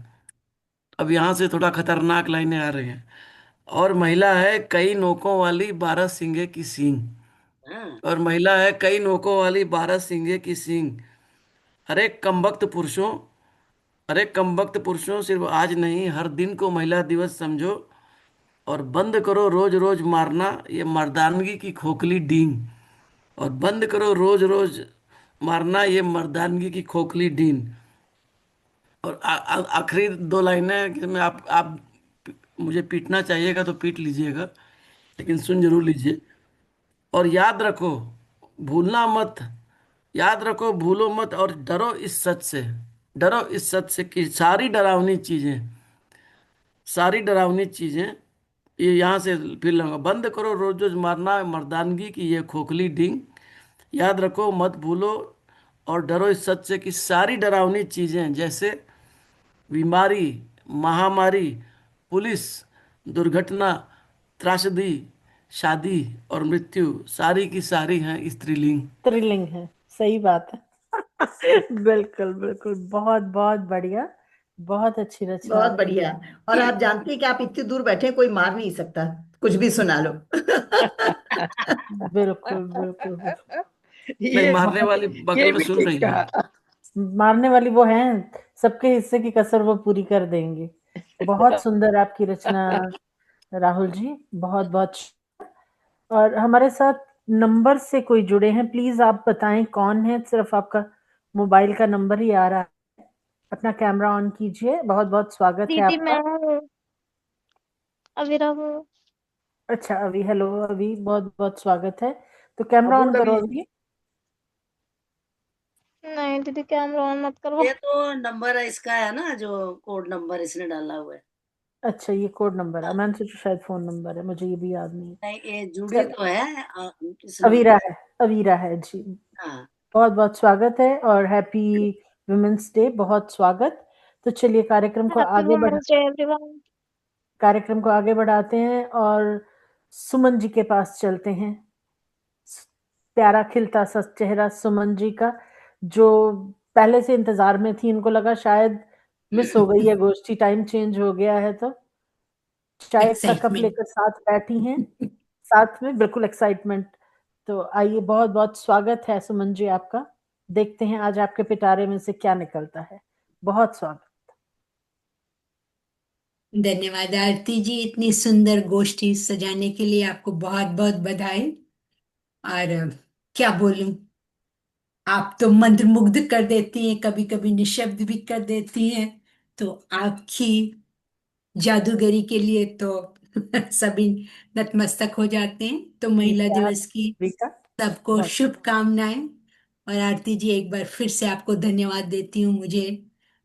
अब यहाँ से थोड़ा खतरनाक लाइनें आ रही हैं। और महिला है कई नोकों वाली 12 सिंगे की सींग। हाँ और महिला है कई नोकों वाली 12 सिंगे की सींग। अरे कमबख्त पुरुषों, अरे कमबख्त पुरुषों, सिर्फ आज नहीं हर दिन को महिला दिवस समझो, और बंद करो रोज रोज मारना ये मर्दानगी की खोखली डींग। और बंद करो रोज रोज मारना ये मर्दानगी की खोखली डीन। और आखिरी दो लाइनें कि मैं आप मुझे पीटना चाहिएगा तो पीट लीजिएगा, लेकिन सुन जरूर लीजिए। और याद रखो, भूलना मत, याद रखो भूलो मत, और डरो इस सच से, डरो इस सच से कि सारी डरावनी चीजें ये यहाँ से फिर लूंगा, बंद करो रोज रोज मारना मर्दानगी की ये खोखली डींग। याद रखो मत भूलो और डरो इस सच से कि सारी डरावनी चीजें जैसे बीमारी, महामारी, पुलिस, दुर्घटना, त्रासदी, शादी और मृत्यु सारी की सारी हैं स्त्रीलिंग। स्त्रीलिंग है, सही बात है। बिल्कुल बिल्कुल, बहुत बहुत बढ़िया, बहुत अच्छी रचना बहुत आपकी। बढ़िया। और आप जानते हैं कि आप इतनी दूर बैठे हैं, कोई मार नहीं सकता, कुछ भी सुना लो। बिल्कुल बिल्कुल बिल्कुल। नहीं, ये मारने वाली ये बगल में भी सुन ठीक रही है। कहा। मारने वाली वो हैं, सबके हिस्से की कसर वो पूरी कर देंगे। बहुत सुंदर आपकी रचना राहुल जी, बहुत बहुत। और हमारे साथ नंबर से कोई जुड़े हैं, प्लीज आप बताएं कौन है। सिर्फ आपका मोबाइल का नंबर ही आ रहा है, अपना कैमरा ऑन कीजिए। बहुत बहुत स्वागत है दीदी मैं आपका। हूँ, अविरा हूँ। अच्छा अभी, हेलो अभी, बहुत बहुत स्वागत है। तो कैमरा ऑन अबूल करो अभी अभी। नहीं दीदी कैमरा ऑन मत करो। ये तो नंबर इसका है ना, जो कोड नंबर इसने डाला हुआ है। अच्छा ये कोड नंबर है, हाँ, मैंने सोचा शायद फोन नंबर है, मुझे ये भी याद नहीं है। नहीं ये जुड़ी चल, तो है इसमें। अवीरा है, अवीरा है जी। हाँ, बहुत बहुत स्वागत है और हैप्पी वुमेन्स डे, बहुत स्वागत। तो चलिए हैप्पी वुमेन्स डे एवरीवन। कार्यक्रम को आगे बढ़ाते हैं और सुमन जी के पास चलते हैं। प्यारा खिलता सा चेहरा सुमन जी का, जो पहले से इंतजार में थी। इनको लगा शायद मिस हो गई है गोष्ठी, टाइम चेंज हो गया है, तो चाय का कप एक्साइटमेंट। लेकर साथ बैठी हैं, साथ में बिल्कुल एक्साइटमेंट। तो आइए, बहुत बहुत स्वागत है सुमन जी आपका। देखते हैं आज आपके पिटारे में से क्या निकलता है। बहुत स्वागत। धन्यवाद आरती जी, इतनी सुंदर गोष्ठी सजाने के लिए आपको बहुत बहुत बधाई। और क्या बोलूं, आप तो मंत्रमुग्ध कर देती हैं, कभी कभी निशब्द भी कर देती हैं। तो आपकी जादूगरी के लिए तो सभी नतमस्तक हो जाते हैं। तो महिला प्यार दिवस की रीता, सबको बहुत शुभकामनाएं। और आरती जी एक बार फिर से आपको धन्यवाद देती हूँ मुझे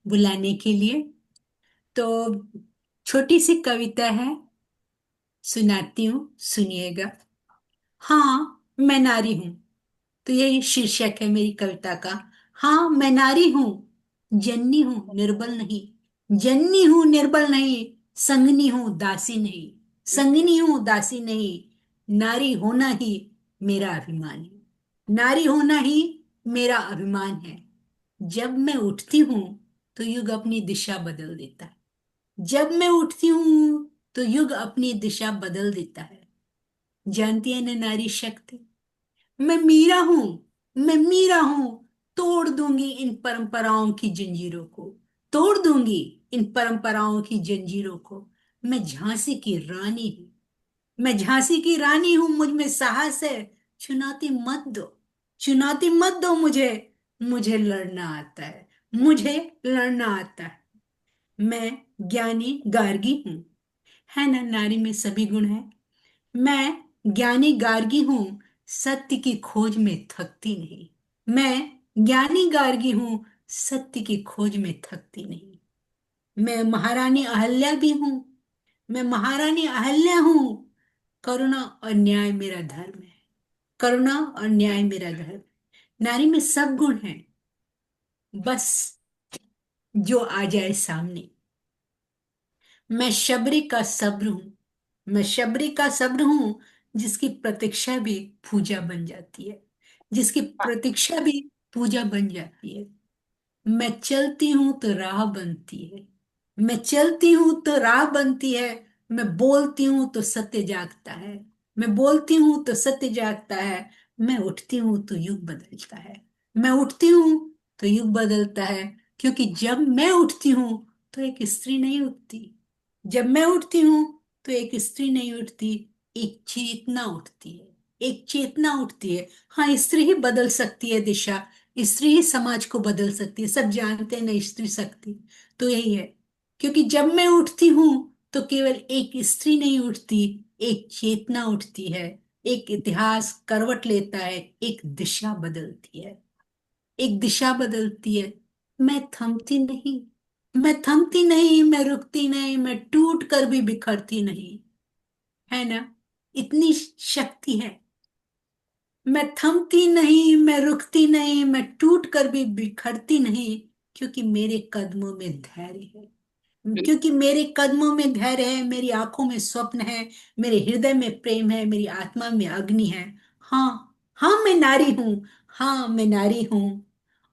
बुलाने के लिए। तो छोटी सी कविता है, सुनाती हूँ, सुनिएगा। हाँ मैं नारी हूँ, तो यही शीर्षक है मेरी कविता का। हाँ मैं नारी हूँ, जननी हूँ निर्बल नहीं, जननी हूँ निर्बल नहीं, संगनी हूँ दासी नहीं, संगनी हूँ दासी नहीं, नारी होना ही मेरा अभिमान है, नारी होना ही मेरा अभिमान है। जब मैं उठती हूँ तो युग अपनी दिशा बदल देता है, जब मैं उठती हूँ तो युग अपनी दिशा बदल देता है। जानती है ना नारी शक्ति, मैं मीरा हूं, मैं मीरा हूं, तोड़ दूंगी इन परंपराओं की जंजीरों को, तोड़ दूंगी इन परंपराओं की जंजीरों को। मैं झांसी की रानी हूं, मैं झांसी की रानी हूं, मुझ में साहस है, चुनौती मत दो, चुनौती मत दो मुझे, मुझे लड़ना आता है, मुझे लड़ना आता है। मैं ज्ञानी गार्गी हूं, है ना नारी में सभी गुण है। मैं ज्ञानी गार्गी हूं, सत्य की खोज में थकती नहीं, मैं ज्ञानी गार्गी हूं, सत्य की खोज में थकती नहीं। मैं महारानी अहल्या भी हूं, मैं महारानी अहल्या हूं, करुणा और न्याय मेरा धर्म है, करुणा और न्याय मेरा धर्म। नारी में सब गुण हैं, बस जो आ जाए सामने। मैं शबरी का सब्र हूं, मैं शबरी का सब्र हूं, जिसकी प्रतीक्षा भी पूजा बन जाती है, जिसकी प्रतीक्षा भी पूजा बन जाती है। मैं चलती हूं तो राह बनती है, मैं चलती हूं तो राह बनती है। मैं बोलती हूं तो सत्य जागता है, मैं बोलती हूं तो सत्य जागता है। मैं उठती हूं तो युग बदलता है, मैं उठती हूं तो युग बदलता है। क्योंकि जब मैं उठती हूं तो एक स्त्री नहीं उठती, जब मैं उठती हूं तो एक स्त्री नहीं उठती, एक चेतना उठती है, एक चेतना उठती है। हाँ स्त्री ही बदल सकती है दिशा, स्त्री ही समाज को बदल सकती है, सब जानते हैं ना स्त्री शक्ति। तो यही है, क्योंकि जब मैं उठती हूँ तो केवल एक स्त्री नहीं उठती, एक चेतना उठती है, एक इतिहास करवट लेता है, एक दिशा बदलती है, एक दिशा बदलती है। मैं थमती नहीं, मैं थमती नहीं, मैं रुकती नहीं, मैं टूट कर भी बिखरती नहीं, है ना? इतनी शक्ति है। मैं थमती नहीं, मैं रुकती नहीं, मैं टूट कर भी बिखरती नहीं, क्योंकि मेरे कदमों में धैर्य है, क्योंकि मेरे कदमों में धैर्य है, मेरी आंखों में स्वप्न है, मेरे हृदय में प्रेम है, मेरी आत्मा में अग्नि है। हाँ, हाँ मैं नारी हूँ, हाँ मैं नारी हूँ,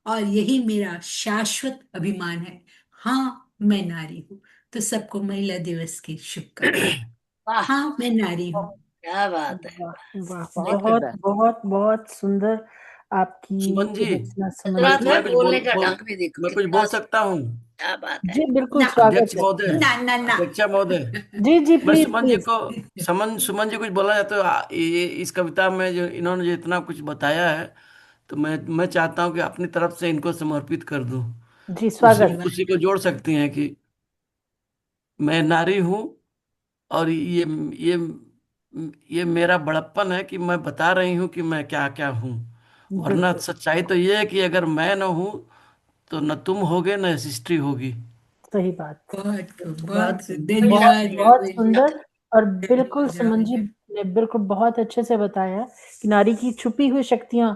और यही मेरा शाश्वत अभिमान है। हाँ मैं नारी हूँ। तो सबको महिला दिवस की शुभकामनाएं। वाह, हाँ मैं नारी हूँ। क्या बात है। वाह वाह, बहुत बहुत सुंदर। बहुत बहुत सुंदर सुमन जी, आपकी रचना सुमन रचना जी। मैं में कुछ बोलने का ढंग भी देखो मैं कुछ कितना बोल सकता हूँ? क्या बात है। जी बिल्कुल ना स्वागत अध्यक्ष है। महोदय, ना ना ना। अध्यक्षा महोदय, जी जी, मैं प्लीज सुमन जी प्लीज। को सुमन जी कुछ बोलना चाहता हूँ। ये इस कविता में जो इन्होंने जो इतना कुछ बताया है, तो मैं चाहता हूँ कि अपनी तरफ से इनको समर्पित कर दूं। जी उसी स्वागत। उसी को जोड़ सकती हैं कि मैं नारी हूँ, और ये ये मेरा बड़प्पन है कि मैं बता रही हूँ कि मैं क्या क्या हूँ। वरना बिल्कुल सच्चाई तो ये है कि अगर मैं न हूँ तो न तुम होगे न हिस्ट्री होगी। सही बात। बहुत बहुत बहुत बढ़िया बहुत धन्यवाद बहुत राहुल जी। सुंदर। और बिल्कुल धन्यवाद सुमन राहुल जी जी। ने बिल्कुल बहुत अच्छे से बताया कि नारी की छुपी हुई शक्तियां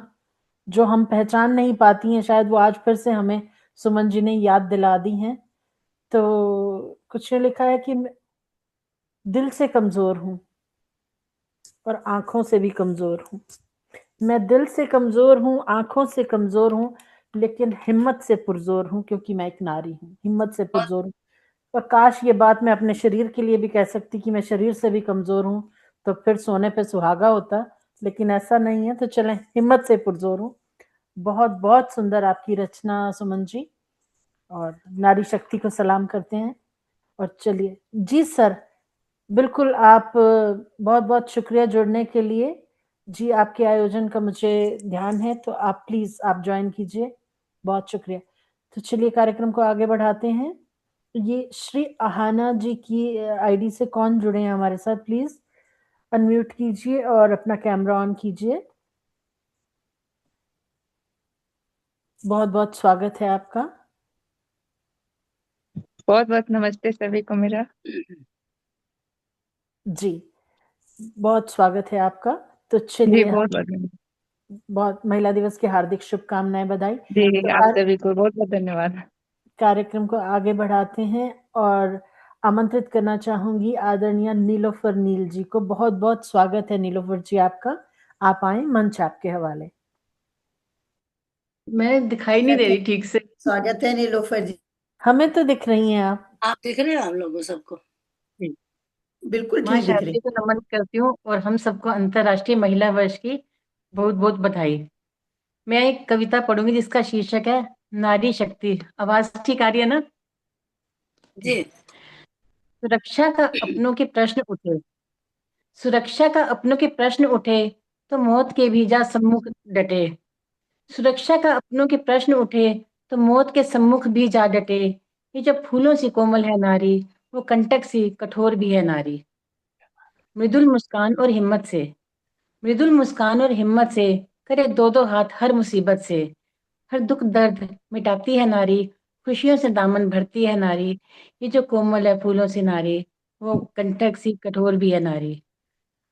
जो हम पहचान नहीं पाती हैं, शायद वो आज फिर से हमें सुमन जी ने याद दिला दी हैं। तो कुछ ने लिखा है कि मैं दिल से कमजोर हूँ और आंखों से भी कमजोर हूँ। मैं दिल से कमजोर हूँ, आंखों से कमजोर हूँ, लेकिन हिम्मत से पुरजोर हूँ, क्योंकि मैं एक नारी हूँ। हिम्मत से पुरजोर हूँ। और काश ये बात मैं अपने शरीर के लिए भी कह सकती कि मैं शरीर से भी कमजोर हूँ, तो फिर सोने पे सुहागा होता, लेकिन ऐसा नहीं है। तो चलें, हिम्मत से पुरजोर हूँ। बहुत बहुत सुंदर आपकी रचना सुमन जी, और नारी शक्ति को सलाम करते हैं। और चलिए जी सर, बिल्कुल आप बहुत बहुत शुक्रिया जुड़ने के लिए। जी आपके आयोजन का मुझे ध्यान है, तो आप प्लीज आप ज्वाइन कीजिए। बहुत शुक्रिया। तो चलिए कार्यक्रम को आगे बढ़ाते हैं। ये श्री आहाना जी की आईडी से कौन जुड़े हैं हमारे साथ, प्लीज अनम्यूट कीजिए और अपना कैमरा ऑन कीजिए। बहुत बहुत स्वागत है आपका। बहुत बहुत नमस्ते सभी को मेरा। जी बहुत स्वागत है आपका। तो जी चलिए हम बहुत बहुत धन्यवाद। बहुत महिला दिवस की हार्दिक शुभकामनाएं, बधाई। जी तो आप सभी को बहुत बहुत धन्यवाद। कार्यक्रम को आगे बढ़ाते हैं और आमंत्रित करना चाहूंगी आदरणीय नीलोफर नील जी को। बहुत बहुत स्वागत है नीलोफर जी आपका। आप आए, मंच आपके हवाले। मैं दिखाई नहीं दे रही ठीक से। स्वागत है नीलोफर जी। हमें तो दिख रही हैं आप दिख रहे हैं हम लोगों सबको। बिल्कुल माँ ठीक दिख रही। शारदे को नमन करती हूँ और हम सबको अंतर्राष्ट्रीय महिला वर्ष की बहुत बहुत बधाई। मैं एक कविता पढ़ूंगी जिसका शीर्षक है नारी शक्ति। आवाज ठीक आ रही है ना? जी। सुरक्षा का अपनों के प्रश्न उठे, सुरक्षा का अपनों के प्रश्न उठे, तो मौत के भी जा सम्मुख डटे। सुरक्षा का अपनों के प्रश्न उठे, तो मौत के सम्मुख भी जा डटे। ये जो फूलों सी कोमल है नारी, वो कंटक सी कठोर भी है नारी। मृदुल मुस्कान और हिम्मत से, मृदुल मुस्कान और हिम्मत से करे दो दो हाथ हर मुसीबत से। हर दुख दर्द मिटाती है नारी, खुशियों से दामन भरती है नारी। ये जो कोमल है फूलों से नारी, वो कंटक सी कठोर भी है नारी।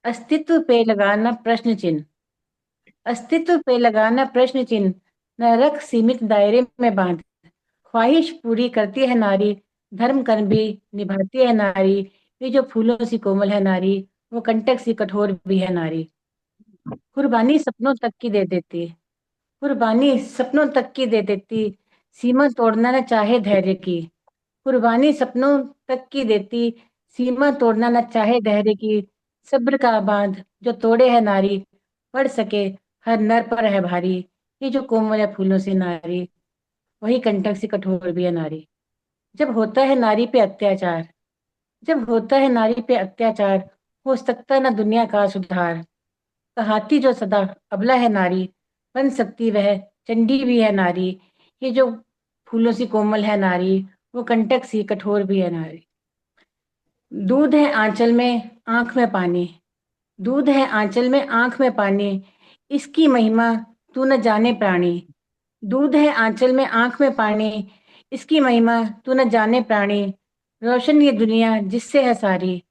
अस्तित्व पे लगाना प्रश्न चिन्ह, अस्तित्व पे लगाना प्रश्न चिन्ह, न रख सीमित दायरे में बांध। ख्वाहिश पूरी करती है नारी, धर्म कर्म भी निभाती है नारी। ये जो फूलों सी कोमल है नारी, वो कंटक सी कठोर भी है नारी। कुर्बानी सपनों तक की दे देती, कुर्बानी सपनों तक की दे देती, सीमा तोड़ना न चाहे धैर्य की। कुर्बानी सपनों तक की देती, सीमा तोड़ना न चाहे धैर्य की। सब्र का बांध जो तोड़े है नारी, पड़ सके हर नर पर है भारी। ये जो कोमल है फूलों से नारी, वही कंटक से कठोर भी है नारी। जब होता है नारी पे अत्याचार, जब होता है नारी पे अत्याचार, हो सकता न दुनिया का सुधार। कहाती जो सदा अबला है नारी, बन सकती वह चंडी भी है नारी। ये जो फूलों सी कोमल है नारी, वो कंटक सी कठोर भी है नारी। दूध है आंचल में आंख में पानी, दूध है आंचल में आंख में पानी, इसकी महिमा तू न जाने प्राणी। दूध है आंचल में आंख में पानी, इसकी महिमा तू न जाने प्राणी। रोशन ये दुनिया जिससे है सारी,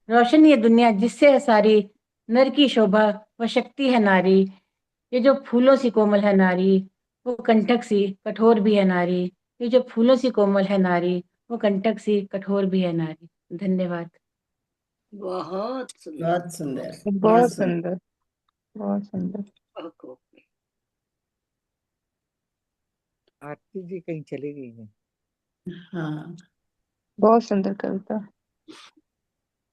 रोशन ये दुनिया जिससे है सारी, नर की शोभा व शक्ति है नारी। ये जो फूलों सी कोमल है नारी, वो कंटक सी कठोर भी है नारी। ये जो फूलों सी कोमल है नारी, वो कंटक सी कठोर भी है नारी। धन्यवाद। बहुत सुंदर। बहुत सुंदर, बहुत बहुत सुंदर। सुंदर, बहुत सुंदर। ओके। आरती जी कहीं चली गई है। हाँ, बहुत सुंदर कविता।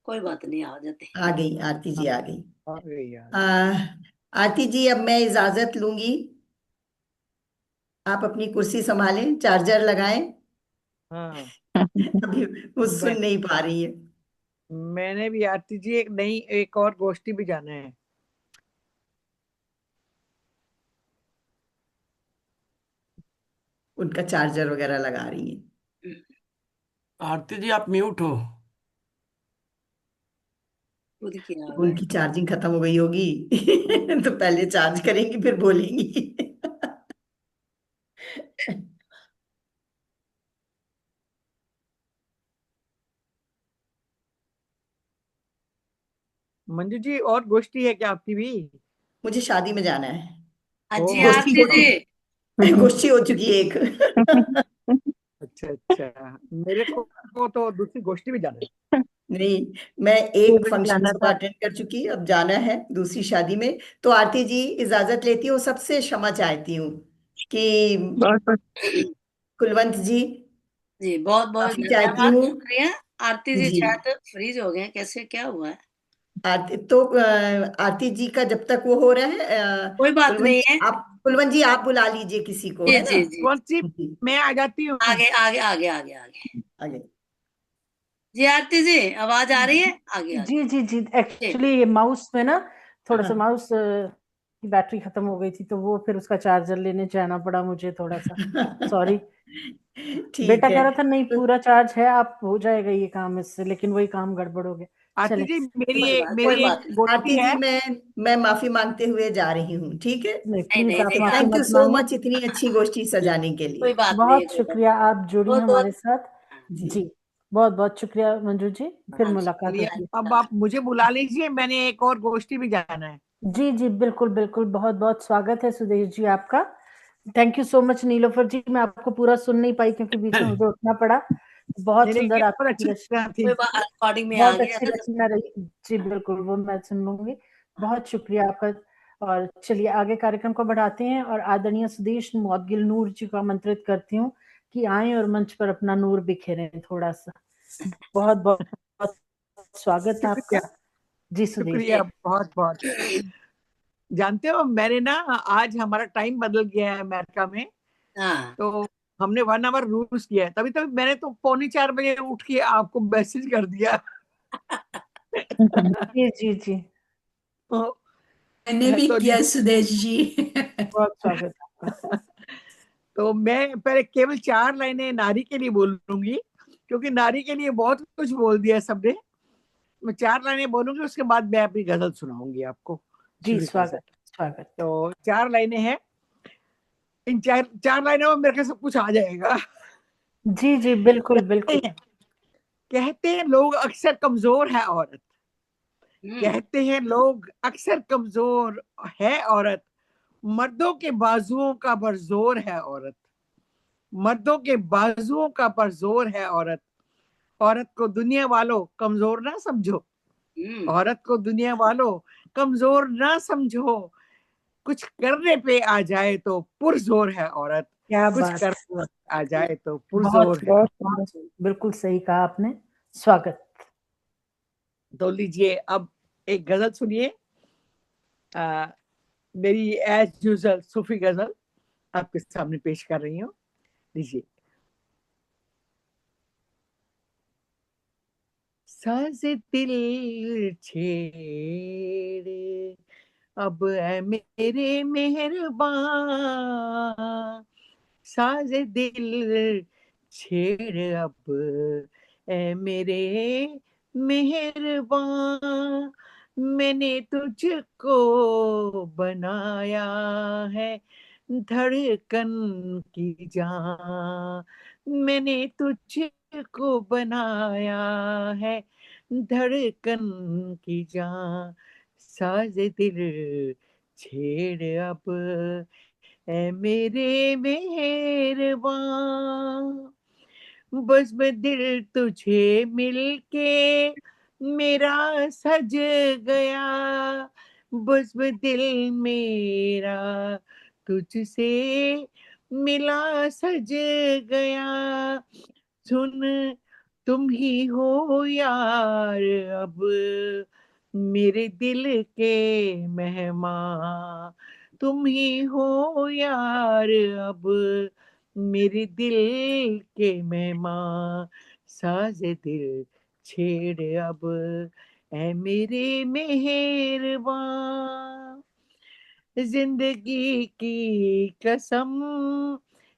कोई बात नहीं, आ जाते। आ गई आरती जी, आ गई। आ गई यार। आरती जी, अब मैं इजाजत लूंगी। आप अपनी कुर्सी संभालें, चार्जर लगाएं। हाँ, अभी वो मैं सुन नहीं पा रही है। मैंने भी आरती जी एक और गोष्ठी भी जाना है। उनका चार्जर वगैरह लगा रही है। आरती जी आप म्यूट हो। खुद किया हुआ है। उनकी चार्जिंग खत्म हो गई होगी तो पहले चार्ज करेंगी फिर बोलेंगी। मंजू जी और गोष्ठी है क्या आपकी भी? मुझे शादी में जाना है। अजी ओह गोष्ठी आरती हो जी, गोष्ठी हो चुकी है एक। अच्छा अच्छा, मेरे को तो दूसरी गोष्ठी भी जाना है। नहीं, मैं एक केवल फंक्शन जाना उसका था। अटेंड कर चुकी, अब जाना है दूसरी शादी में। तो आरती जी, इजाजत लेती हूँ, सबसे क्षमा चाहती हूँ कि बहुत बहुत कुलवंत जी, जी बहुत बहुत माफी चाहती धन्यवाद, हूँ। शुक्रिया। आरती जी जी, शायद फ्रीज हो गए हैं, कैसे क्या हुआ है? आरती जी का जब तक वो हो रहा है, कोई बात नहीं है। कुलवंत जी आप बुला लीजिए किसी को, जी है ना? जी जी, कौन सी? जी, मैं आ जाती हूँ। आगे आगे आगे आगे आगे। आगे। जी आरती जी, आवाज आ रही है? आगे आगे जी जी जी, जी। एक्चुअली ये माउस में ना थोड़ा सा हाँ। माउस की बैटरी खत्म हो गई थी, तो वो फिर उसका चार्जर लेने जाना पड़ा मुझे थोड़ा सा। सॉरी। ठीक बेटा है। कह रहा था नहीं तो पूरा चार्ज है, आप हो जाएगा ये काम इससे, लेकिन वही काम गड़बड़ हो गया। आरती चले जी कोई मेरी बात एक नहीं। गोष्ठी आरती जी, है। मैं माफी मांगते हुए जा रही हूँ, ठीक है? नहीं, नहीं प्लीज नहीं आप नहीं माफी थैंक यू मत सो मांगे। मच इतनी अच्छी गोष्ठी सजाने के कोई लिए। बात नहीं है, बहुत कोई बात शुक्रिया, आप जुड़ी बहुत हमारे बहुत। साथ। जी, जी, बहुत बहुत शुक्रिया मंजू जी, फिर हाँ, मुलाकात चलिए होगी। अब आप मुझे बुला लीजिए, मैंने एक और गोष्ठी भी जाना है। जी जी बिल्कुल बिल्कुल, बहुत बहुत स्वागत है सुदेश जी आपका। Thank you so much Nilofar ji, मैं आपको पूरा सुन नहीं पाई क्योंकि बीच में मुझे उठना पड़ा। बहुत नहीं सुंदर ये बहुत आपकी अच्छी रचना थी। कोई बात, रिकॉर्डिंग में आ बहुत गया अच्छी था। रचना रही। जी बिल्कुल, वो मैं सुन लूंगी। बहुत शुक्रिया आपका। और चलिए आगे कार्यक्रम को बढ़ाते हैं और आदरणीय सुदेश मौदगिल नूर जी को आमंत्रित करती हूँ कि आए और मंच पर अपना नूर बिखेरें थोड़ा सा। बहुत बहुत बहुत स्वागत है आपका। शुक्रिया, जी सुदेश शुक्रिया बहुत बहुत। जानते हो मैंने ना, आज हमारा टाइम बदल गया है अमेरिका में, हाँ तो हमने 1 आवर लूज किया है। तभी तभी मैंने तो 3:45 बजे उठ के आपको मैसेज कर दिया। जी जी जी, मैंने भी तो किया सुदेश जी। बहुत स्वागत है आपका। तो मैं पहले केवल 4 लाइनें नारी के लिए बोलूंगी, क्योंकि नारी के लिए बहुत कुछ बोल दिया सबने। मैं 4 लाइनें बोलूंगी, उसके बाद मैं अपनी गजल सुनाऊंगी आपको। जी शुरू गजल। स्वागत स्वागत। तो 4 लाइनें हैं। इन चार लाइनों में मेरे को सब कुछ आ जाएगा। जी जी बिल्कुल बिल्कुल। कहते हैं लोग अक्सर कमजोर है औरत, कहते हैं लोग अक्सर कमजोर है औरत, मर्दों के बाजुओं का बरजोर है औरत, मर्दों के बाजुओं का बरजोर है औरत, औरत को दुनिया वालों कमजोर ना समझो, औरत को दुनिया वालों कमजोर ना समझो, कुछ करने पे आ जाए तो पुरजोर है औरत, क्या कुछ बात, करने पे आ जाए तो बहुत पुरजोर है। बहुत बहुत सुंदर। बिल्कुल सही कहा आपने। स्वागत। तो लीजिए अब एक गजल सुनिए, मेरी एज यूजुअल सूफी गजल आपके सामने पेश कर रही हूँ। लीजिए। साज दिल छेड़े अब ऐ मेरे मेहरबान, साज दिल छेड़ अब ए मेरे मेहरबान, मैंने तुझको बनाया है धड़कन की जान, मैंने तुझको बनाया है धड़कन की जान, साज दिल छेड़ अब ए मेरे मेहरबान, बस मैं दिल तुझे मिलके मेरा सज गया, बस मैं दिल मेरा तुझसे मिला सज गया, सुन तुम ही हो यार अब मेरे दिल के मेहमान, तुम ही हो यार अब मेरे दिल के मेहमान, साज दिल छेड़ अब ऐ मेरे मेहरबान, जिंदगी की कसम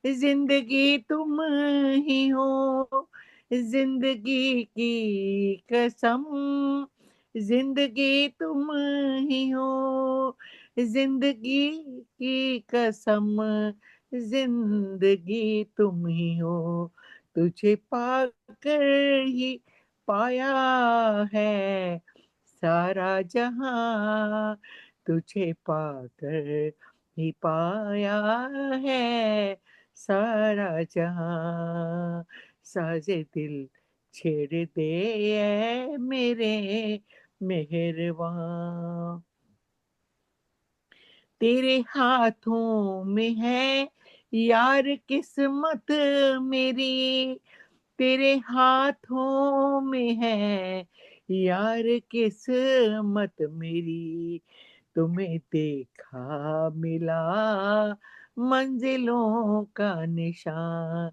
जिंदगी तुम ही हो, जिंदगी की कसम जिंदगी तुम ही हो, जिंदगी की कसम जिंदगी तुम ही हो, तुझे पाकर ही पाया है सारा जहां, तुझे पाकर ही पाया है सारा जहां, साजे दिल छेड़ दे ऐ मेरे मेहरबान, तेरे हाथों में है यार किस्मत मेरी, तेरे हाथों में है यार किस्मत मेरी, तुम्हें देखा मिला मंजिलों का निशान,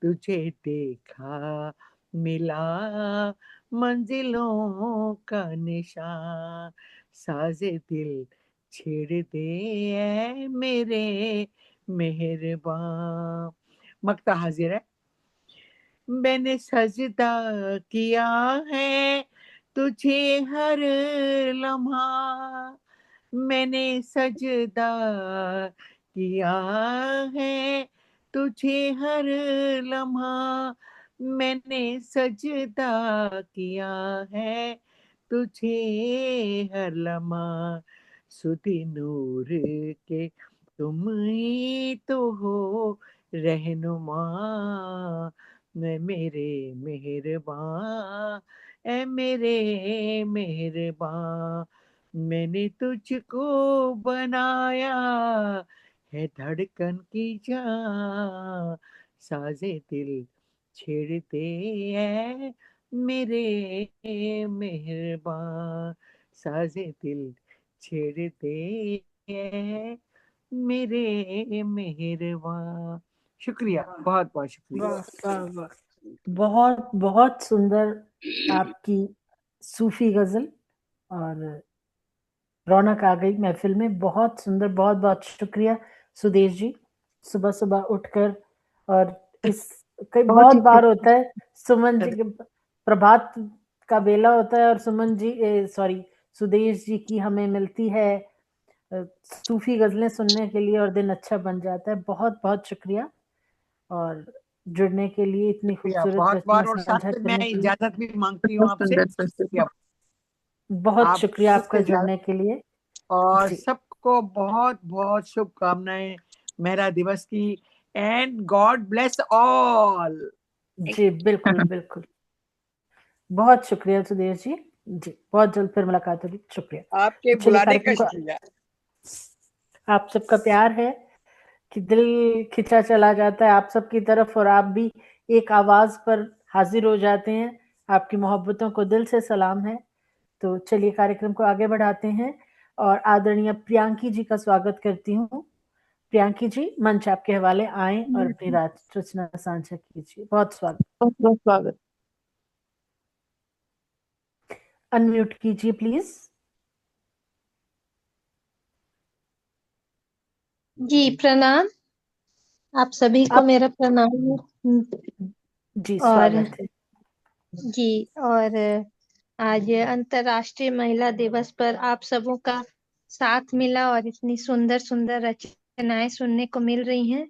तुझे देखा मिला मंजिलों का निशान, साजे दिल छेड़ दे ऐ मेरे मेहरबान। मक्ता हाजिर है। मैंने सजदा किया है तुझे हर लम्हा, मैंने सजदा किया है तुझे हर लम्हा, मैंने सजदा किया है तुझे हर लम्हा, सुधी नूर के तुम ही तो हो रहनुमा, मैं मेरे मेहरबान ऐ मेरे मेहरबान, मैंने तुझको बनाया है धड़कन की जान, साजे दिल छेड़ दे ऐ मेरे मेहरबान, साजे दिल छेड़ दे ऐ मेरे मेहरबान। शुक्रिया, बहुत बहुत शुक्रिया। वाह वाह वाह, बहुत बहुत सुंदर आपकी सूफी गजल, और रौनक आ गई महफिल में। बहुत सुंदर, बहुत बहुत शुक्रिया सुदेश जी। सुबह सुबह उठकर, और इस कई बहुत बार होता है सुमन जी के प्रभात का बेला होता है और सुमन जी सॉरी सुदेश जी की हमें मिलती है सूफी गजलें सुनने के लिए, और दिन अच्छा बन जाता है। बहुत बहुत शुक्रिया, और जुड़ने के लिए, इतनी खूबसूरत बहुत रचना बहुत, और साथ साझा में मैं करने के लिए इजाजत भी मांगती हूँ आपसे। बहुत शुक्रिया आपका सबसे जुड़ने के लिए। और जी सबको बहुत बहुत शुभकामनाएं मेरा दिवस की, एंड गॉड ब्लेस ऑल। जी बिल्कुल बिल्कुल, बहुत शुक्रिया सुदेश जी। जी बहुत जल्द फिर मुलाकात होगी, शुक्रिया। आपके चलिए बुलाने का कार्यक्रम को, शुक्रिया। आप सबका प्यार है कि दिल खिंचा चला जाता है आप सबकी तरफ, और आप भी एक आवाज पर हाजिर हो जाते हैं। आपकी मोहब्बतों को दिल से सलाम है। तो चलिए कार्यक्रम को आगे बढ़ाते हैं, और आदरणीय प्रियांकी जी का स्वागत करती हूँ। प्रियांकी जी, मंच आपके हवाले, आए और अपनी रचना साझा कीजिए। बहुत स्वागत। बहुत स्वागत। अनम्यूट कीजिए प्लीज। जी प्रणाम, आप सभी को मेरा प्रणाम। जी और स्वागत है। जी और आज अंतर्राष्ट्रीय महिला दिवस पर आप सबों का साथ मिला और इतनी सुंदर सुंदर रचनाएं सुनने को मिल रही हैं,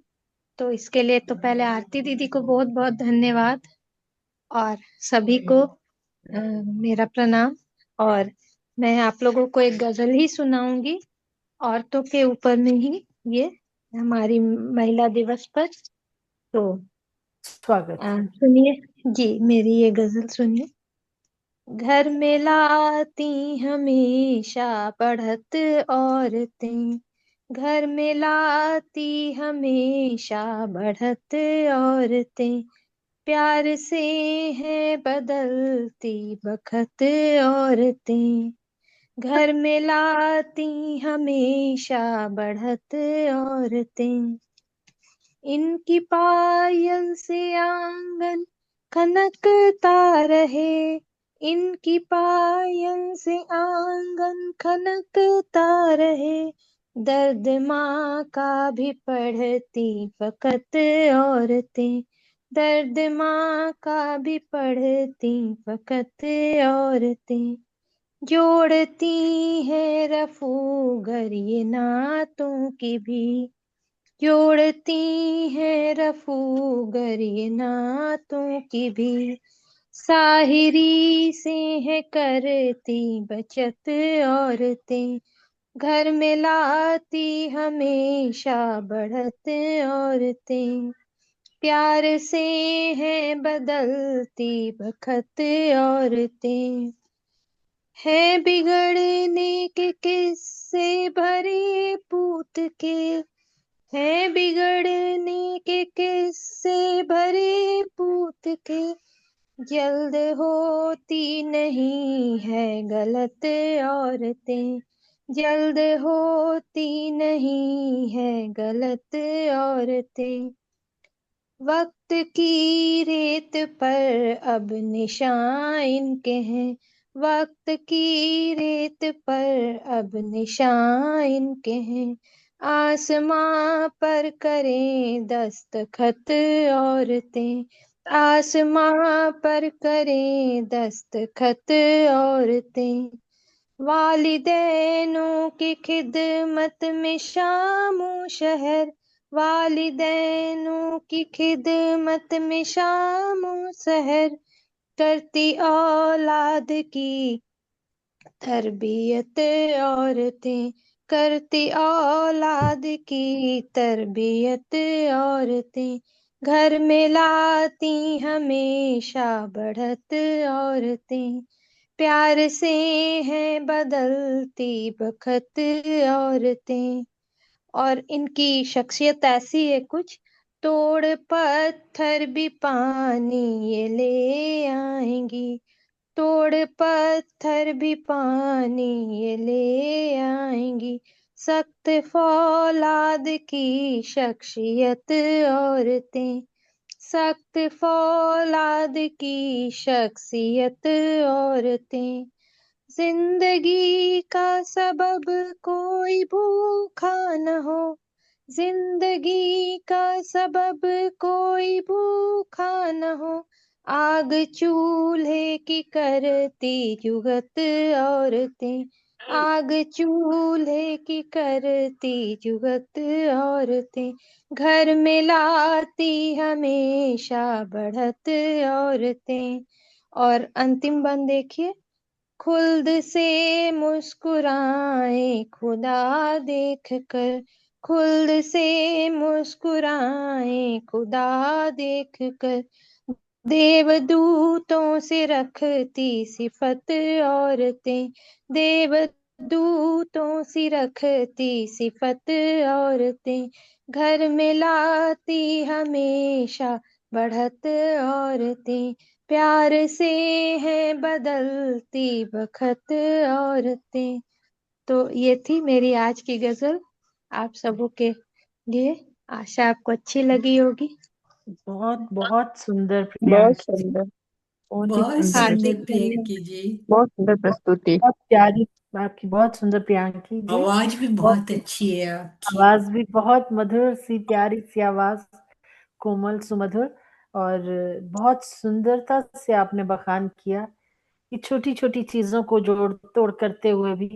तो इसके लिए तो पहले आरती दीदी को बहुत बहुत धन्यवाद और सभी को मेरा प्रणाम। और मैं आप लोगों को एक गजल ही सुनाऊंगी औरतों के ऊपर में ही, ये हमारी महिला दिवस पर। तो स्वागत। सुनिए जी, मेरी ये गजल सुनिए। घर में लाती हमेशा बढ़त औरतें, घर में लाती हमेशा बढ़त औरतें, प्यार से है बदलती बखत औरतें, घर में लाती हमेशा बढ़त औरतें, इनकी पायल से आंगन खनकता रहे, इनकी पायल से आंगन खनकता रहे, दर्द माँ का भी पढ़ती फकत औरतें, दर्द माँ का भी पढ़ती फकत औरतें, जोड़ती है रफूगर ये नातों की भी, जोड़ती है रफूगर ये नातों की भी, साहिरी से है करती बचत औरतें, घर में लाती हमेशा बढ़त औरतें, प्यार से है बदलती बखत औरतें, है बिगड़ने के किस्से भरे पूत के, है बिगड़ने के किस्से भरे पूत के, जल्द होती नहीं है गलत औरतें, जल्द होती नहीं है गलत औरतें, वक्त की रेत पर अब निशान इनके हैं, वक्त की रेत पर अब निशान इनके हैं, आसमां पर करें दस्तखत औरतें, आसमां पर करें दस्तखत औरतें, वालिदैनों की खिदमत में शामो शहर, वालिदैनों की खिदमत में शामो सहर, करती औलाद की तरबियत औरतें, करती औलाद की तरबियत औरतें, घर में लाती हमेशा बढ़त औरतें, प्यार से है बदलती बखत औरतें, और इनकी शख्सियत ऐसी है कुछ, तोड़ पत्थर भी पानी ये ले आएंगी, तोड़ पत्थर भी पानी ये ले आएंगी, सख्त फौलाद की शख्सियत औरतें, सख्त फौलाद की शख्सियत औरतें, जिंदगी का सबब कोई भूखा न हो, जिंदगी का सबब कोई भूखा न हो, आग चूल्हे की करती जुगत औरतें, आग चूल्हे की करती जुगत औरतें, घर में लाती हमेशा बढ़त औरतें, और अंतिम बंद देखिए, खुल्द से मुस्कुराए खुदा देख कर, खुल्द से मुस्कुराए खुदा देख कर, देवदूतों से रखती सिफत औरतें, देवदूतों से रखती सिफत औरतें, घर में लाती हमेशा बढ़त औरतें, प्यार से है बदलती बखत औरतें। तो ये थी मेरी आज की गजल आप सबों के लिए, आशा आपको अच्छी लगी होगी। बहुत बहुत सुंदर बहुत प्रियंकी जी, सुंदर, बहुत ही बहुत सुंदर, हार्दिक सुंदर धन्यवाद। प्रियंकी जी, बहुत सुंदर प्रस्तुति। बहुत प्यारी आपकी, बहुत सुंदर प्रियंकी जी। आवाज भी बहुत बहुत अच्छी है आपकी। आवाज भी बहुत मधुर सी, प्यारी सी आवाज, कोमल सुमधुर। और बहुत सुंदरता से आपने बखान किया कि छोटी छोटी चीजों को जोड़ तोड़ करते हुए भी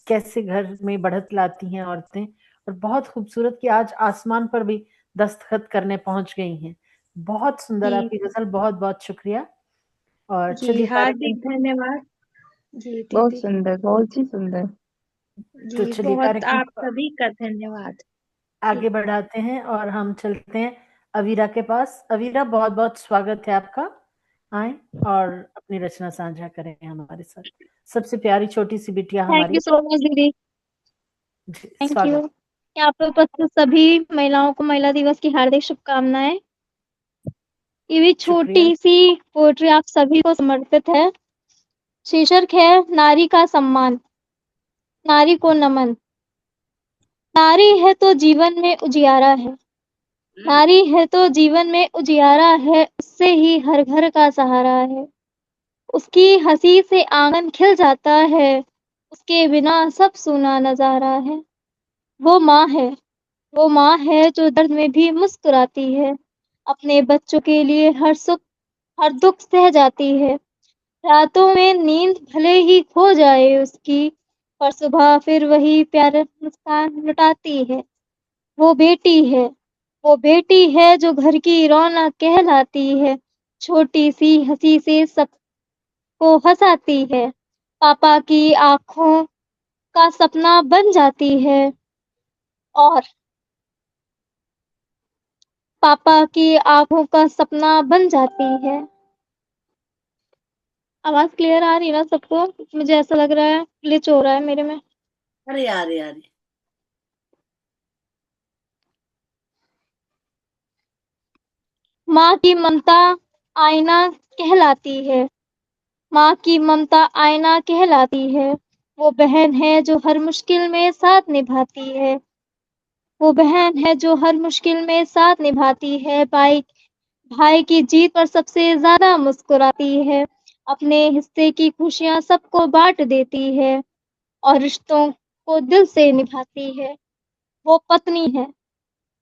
कैसे घर में बढ़त लाती हैं औरतें। और बहुत खूबसूरत कि आज आसमान पर भी दस्तखत करने पहुंच गई हैं। बहुत सुंदर जी आपकी गजल, बहुत बहुत शुक्रिया। और जी चलिए कार्यक्रम हार्दिक धन्यवाद जी बहुत दीदी सुंदर, बहुत ही सुंदर। तो जी चलिए बहुत कार्यक्रम आप को सभी का धन्यवाद आगे बढ़ाते हैं और हम चलते हैं अवीरा के पास। अवीरा, बहुत बहुत स्वागत है आपका। आए और अपनी रचना साझा करें हमारे साथ। सबसे प्यारी छोटी सी बिटिया थैंक हमारी। यू सो मच दीदी। जी, थैंक यू। स्वागत। यहाँ पर उपस्थित सभी महिलाओं को महिला दिवस की हार्दिक शुभकामनाएं। ये भी शुक्रिया। छोटी सी पोएट्री आप सभी को समर्पित है। शीर्षक है नारी का सम्मान, नारी को नमन। नारी है तो जीवन में उजियारा है, नारी है तो जीवन में उजियारा है, उससे ही हर घर का सहारा है। उसकी हंसी से आंगन खिल जाता है, उसके बिना सब सूना नजारा है। वो माँ है, वो माँ है जो दर्द में भी मुस्कुराती है, अपने बच्चों के लिए हर सुख हर दुख सह जाती है। रातों में नींद भले ही खो जाए उसकी, पर सुबह फिर वही प्यारा मुस्कान लुटाती है। वो बेटी है, वो बेटी है जो घर की रौनक कहलाती है, छोटी सी हंसी से सबको हंसाती है। पापा की आंखों का सपना बन जाती है और पापा की आंखों का सपना बन जाती है। आवाज क्लियर आ रही है ना सबको? मुझे ऐसा लग रहा है ग्लिच हो रहा है मेरे में। अरे यार यार, माँ की ममता आईना कहलाती है, माँ की ममता आईना कहलाती है। वो बहन है जो हर मुश्किल में साथ निभाती है, वो बहन है जो हर मुश्किल में साथ निभाती है। भाई भाई की जीत पर सबसे ज्यादा मुस्कुराती है, अपने हिस्से की खुशियां सबको बांट देती है और रिश्तों को दिल से निभाती है। वो पत्नी है,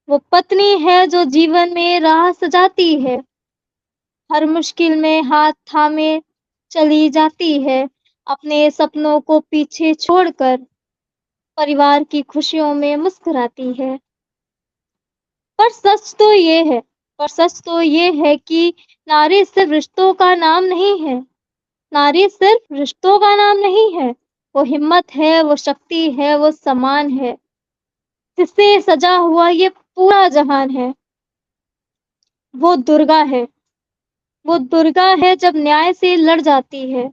वो पत्नी है जो जीवन में राह सजाती है, हर मुश्किल में हाथ थामे चली जाती है, अपने सपनों को पीछे छोड़कर परिवार की खुशियों में मुस्कुराती है। पर सच तो ये है, पर सच तो ये है कि नारी सिर्फ रिश्तों का नाम नहीं है, नारी सिर्फ रिश्तों का नाम नहीं है। वो हिम्मत है, वो शक्ति है, वो सम्मान है, जिससे सजा हुआ ये पूरा जहान है। वो दुर्गा है, वो दुर्गा है जब न्याय से लड़ जाती है।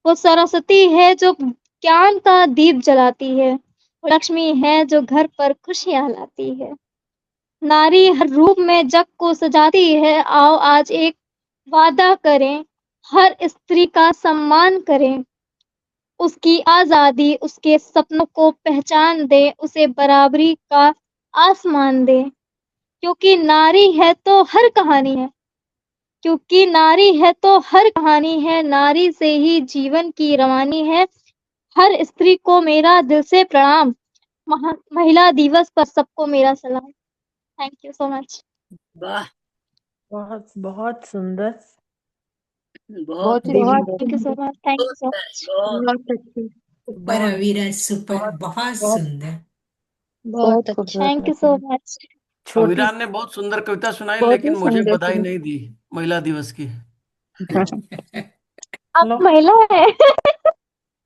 वो सरस्वती है जो ज्ञान का दीप जलाती है। वो लक्ष्मी है जो घर पर खुशियां लाती है। नारी हर रूप में जग को सजाती है। आओ आज एक वादा करें, हर स्त्री का सम्मान करें, उसकी आजादी, उसके सपनों को पहचान दें, उसे बराबरी का आसमान दें। क्योंकि नारी है तो हर कहानी है, क्योंकि नारी है तो हर कहानी है, नारी से ही जीवन की रवानी है। हर स्त्री को मेरा दिल से प्रणाम, महिला दिवस पर सबको मेरा सलाम। Thank you so much. वाह, बहुत बहुत सुंदर, बहुत बहुत ही बहुत सुंदर, thank you so much, thank you so much. बहुत बहुत अच्छी, सुपर बहुत अवीरा, सुपर, बहुत बहुत बहुत सुंदर। बहुत बहुत अच्छा, खूबसूरत थैंक यू सो लड़की। मच। छोटी अविरान ने बहुत सुंदर कविता सुनाई, बहुत ही लेकिन मुझे सुंदर बधाई थी। नहीं दी महिला दिवस की। आप लो, महिला है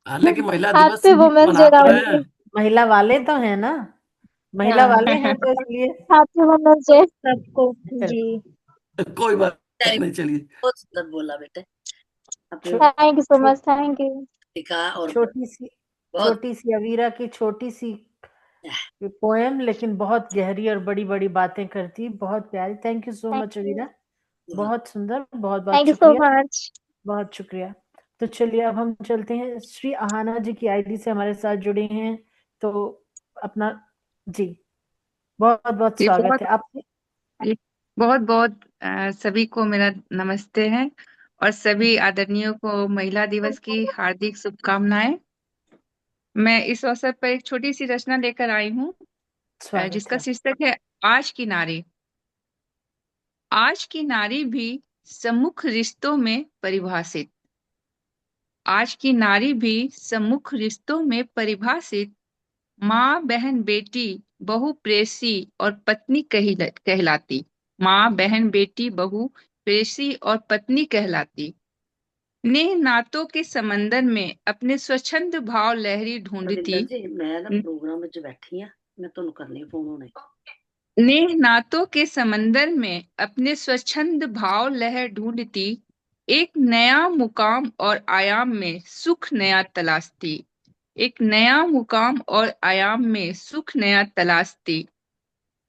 हालांकि महिला दिवस हैप्पी भी वुमेन्स मना डे तो रहे राहुल हैं। जी। महिला वाले तो हैं ना, महिला हाँ, वाले हैं तो इसलिए हैप्पी वुमेन्स डे सबको जी। कोई बात बहुत नहीं, चलिए। सुंदर बोला बेटे आपने, छो, थैंक यू सो छो, मच, थैंक यू। लिखा और छोटी सी बहुत छोटी सी अवीरा की छोटी सी पोएम, लेकिन बहुत गहरी और बड़ी बड़ी बातें करती, बहुत प्यारी। Thank you so thank much you, Avira, बहुत सुंदर, बहुत बहुत थैंक यू सो शुक्रिया, मच। बहुत शुक्रिया। तो चलिए अब हम चलते हैं, श्री आहाना जी की आईडी से हमारे साथ जुड़े हैं, तो अपना जी बहुत बहुत ये स्वागत बहुत है आप। ये बहुत बहुत सभी को मेरा नमस्ते है, और सभी आदरणीयों को महिला दिवस की हार्दिक शुभकामनाएं। मैं इस अवसर पर एक छोटी सी रचना लेकर आई हूँ, स्वागत जिसका है। शीर्षक है आज की नारी। आज की नारी भी सम्मुख रिश्तों में परिभाषित। आज की नारी भी सम्मुख रिश्तों में परिभाषित माँ, बहन, बेटी, बहू, प्रेयसी और पत्नी कहलाती। माँ, बहन, बेटी, बहू, प्रेयसी और पत्नी कहलाती। नेह नातों के समंदर में अपने स्वच्छंद भाव लहरी ढूंढती। रविंदर जी मैं ना प्रोग्राम ਵਿੱਚ बैठी हाँ मैं ਤੁਹਾਨੂੰ करनी फोन होने नेह नातों के समंदर में अपने स्वच्छंद भाव लहर ढूंढती। एक नया मुकाम और आयाम में सुख नया तलाशती। एक नया मुकाम और आयाम में सुख नया तलाशती।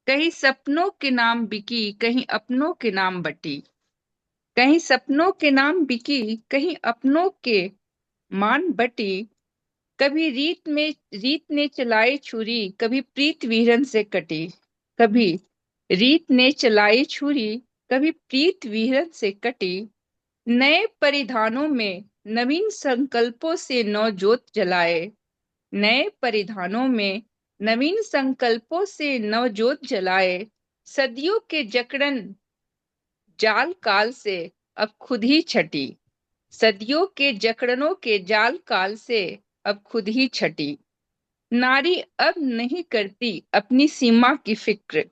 कहीं सपनों के नाम बिकी, कहीं अपनों के नाम बटी। कहीं सपनों के नाम बिकी, कहीं अपनों के मान बटी। कभी रीत ने चलाई छुरी, कभी प्रीत विहरन से कटी। कभी रीत ने चलाई छुरी, कभी प्रीत विहरन से कटी। नए परिधानों में नवीन संकल्पों से नवजोत जलाए। नए परिधानों में नवीन संकल्पों से नवजोत जलाए। सदियों के जकड़न जाल काल से अब खुद ही छटी। सदियों के जकड़नों के जाल काल से अब खुद ही छटी। नारी अब नहीं करती अपनी सीमा की फिक्र।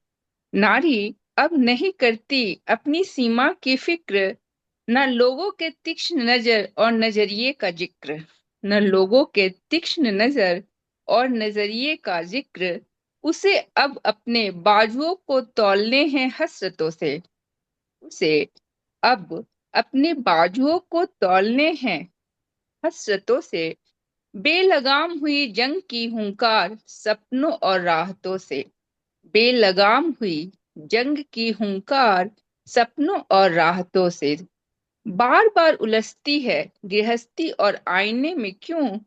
नारी अब नहीं करती अपनी सीमा की फिक्र। न लोगों के तीक्ष्ण नजर और नजरिए का जिक्र। न लोगों के तीक्ष्ण नजर और नजरिए का जिक्र। उसे अब अपने बाजुओं को तौलने हैं हसरतों से। उसे अब अपने बाजुओं को तौलने हैं हसरतों से। बेलगाम हुई जंग की हुंकार सपनों और राहतों से। बेलगाम हुई जंग की हुंकार सपनों और राहतों से। बार बार उलझती है गृहस्थी और आईने में क्यों।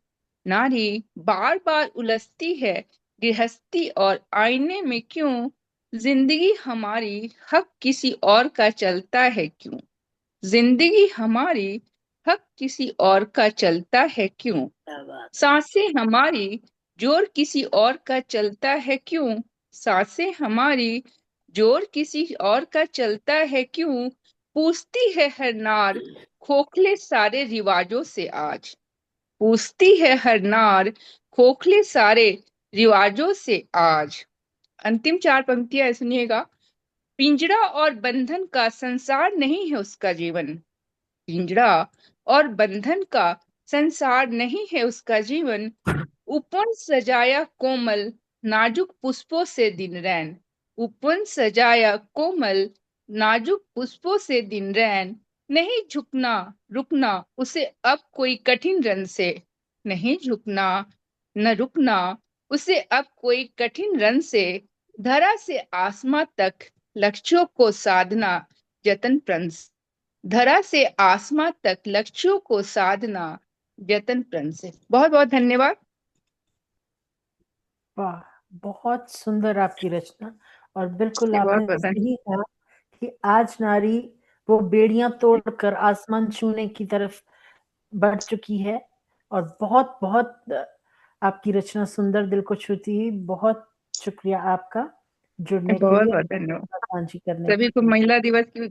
नारी बार बार उलझती है गृहस्थी और आईने में क्यों। जिंदगी हमारी हक किसी और का चलता है क्यों। जिंदगी हमारी हक किसी और का चलता है क्यों। क्या बात सांसें हमारी जोर किसी और का चलता है क्यों। सांसें हमारी जोर किसी और का चलता है क्यों। पूछती है हर नार खोखले सारे रिवाजों से आज। पूछती है हर नार खोखले सारे रिवाजों से आज। अंतिम चार पंक्तियां सुनिएगा। पिंजरा और बंधन का संसार नहीं है उसका जीवन। पिंजरा और बंधन का संसार नहीं है उसका जीवन। उपवन सजाया कोमल नाजुक पुष्पों से दिन रैन। उपवन सजाया कोमल नाजुक पुष्पों से दिन रैन। नहीं झुकना रुकना उसे अब कोई कठिन रन से। नहीं झुकना न रुकना उसे अब कोई कठिन रन से। धरा से आसमां तक लक्ष्यों को साधना जतन प्रण से। धरा से आसमां तक लक्ष्यों को साधना जतन प्रण से। बहुत बहुत धन्यवाद। वाह, बहुत सुंदर आपकी रचना। और बिल्कुल बहुत आपने बहुत धन्यवाद। सही कहा कि आज नारी वो बेड़ियां तोड़कर आसमान छूने की तरफ बढ़ चुकी है। और बहुत बहुत आपकी रचना सुंदर, दिल को छूती हुई। बहुत शुक्रिया आपका जुड़ने के बहुत लिए, बहुत धन्यवाद। साझी करने सभी को के लिए। महिला दिवस की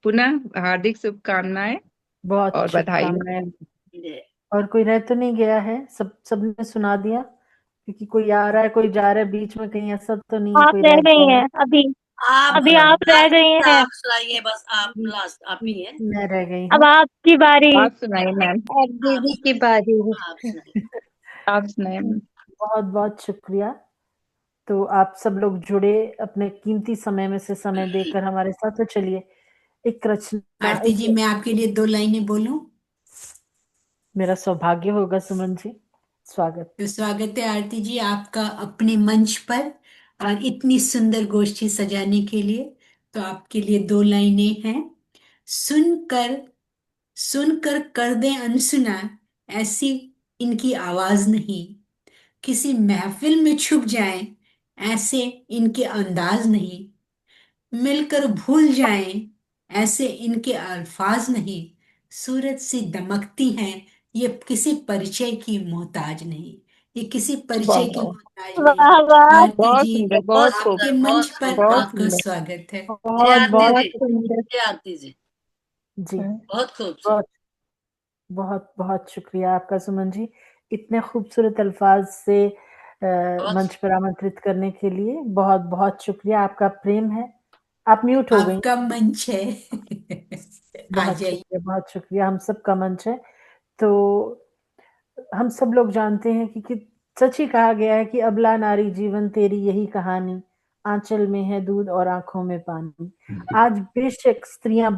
पुनः हार्दिक शुभकामनाएं बहुत और बधाई हो। शुभकामनाएं। और कोई रह तो नहीं गया है? सबने सुना दिया? क्योंकि कोई आ रहा है, कोई जा रहा है बीच में, कहीं ऐसा तो नहीं है आप कोई रह रह गई गया है? हैं अभी। आप अभी आप रह गई हैं। आप सुनाइए बस आप लास्ट आप ही हैं मैं रह गई अब हूँ। आपकी बारी। आप सुनाइए मैम। अब दीदी की बारी है। आप सुनाइए आप सुनाइए मैम। बहुत बहुत शुक्रिया। तो आप सब लोग जुड़े अपने कीमती समय में से समय देकर हमारे साथ। तो चलिए एक रचना, आरती जी मैं आपके लिए 2 लाइनें बोलूं? मेरा सौभाग्य होगा सुमन जी। स्वागत। तो स्वागत है आरती जी आपका अपने मंच पर, और इतनी सुंदर गोष्ठी सजाने के लिए। तो आपके लिए 2 लाइनें हैं। सुनकर सुनकर कर दें अनसुना, ऐसी इनकी आवाज नहीं। किसी महफिल में छुप जाएं, ऐसे इनके अंदाज नहीं। मिलकर भूल जाएं, ऐसे इनके अल्फाज नहीं। सूरज सी दमकती हैं, ये किसी परिचय की मोहताज नहीं। ये किसी वाह परिचय की वाह, मोहताज नहीं। वाह वाह आरती बहुत जी, सुंदर, बहुत खूब, आपके मंच पर बहुत आपका सुंदर, स्वागत है। बहुत आरती बहुत बहुत जी, सुंदर। जय आरती जी, जी, बहुत खूबसूरत। बहुत बहुत बहुत शुक्रिया आपका सुमन जी, इतने खूबसूरत अल्फाज से मंच पर आमंत्रित करने के लिए बहुत बहुत शुक्रिया। आपका प्रेम है। आप म्यूट हो गई। आपका मंच है। आ बहुत जाइए। शुक्रिया, बहुत शुक्रिया। हम सबका मंच है। तो हम सब लोग जानते हैं कि सच ही कहा गया है कि अबला नारी जीवन तेरी यही कहानी, आंचल में है दूध और आंखों में पानी। आज बेशक स्त्रियां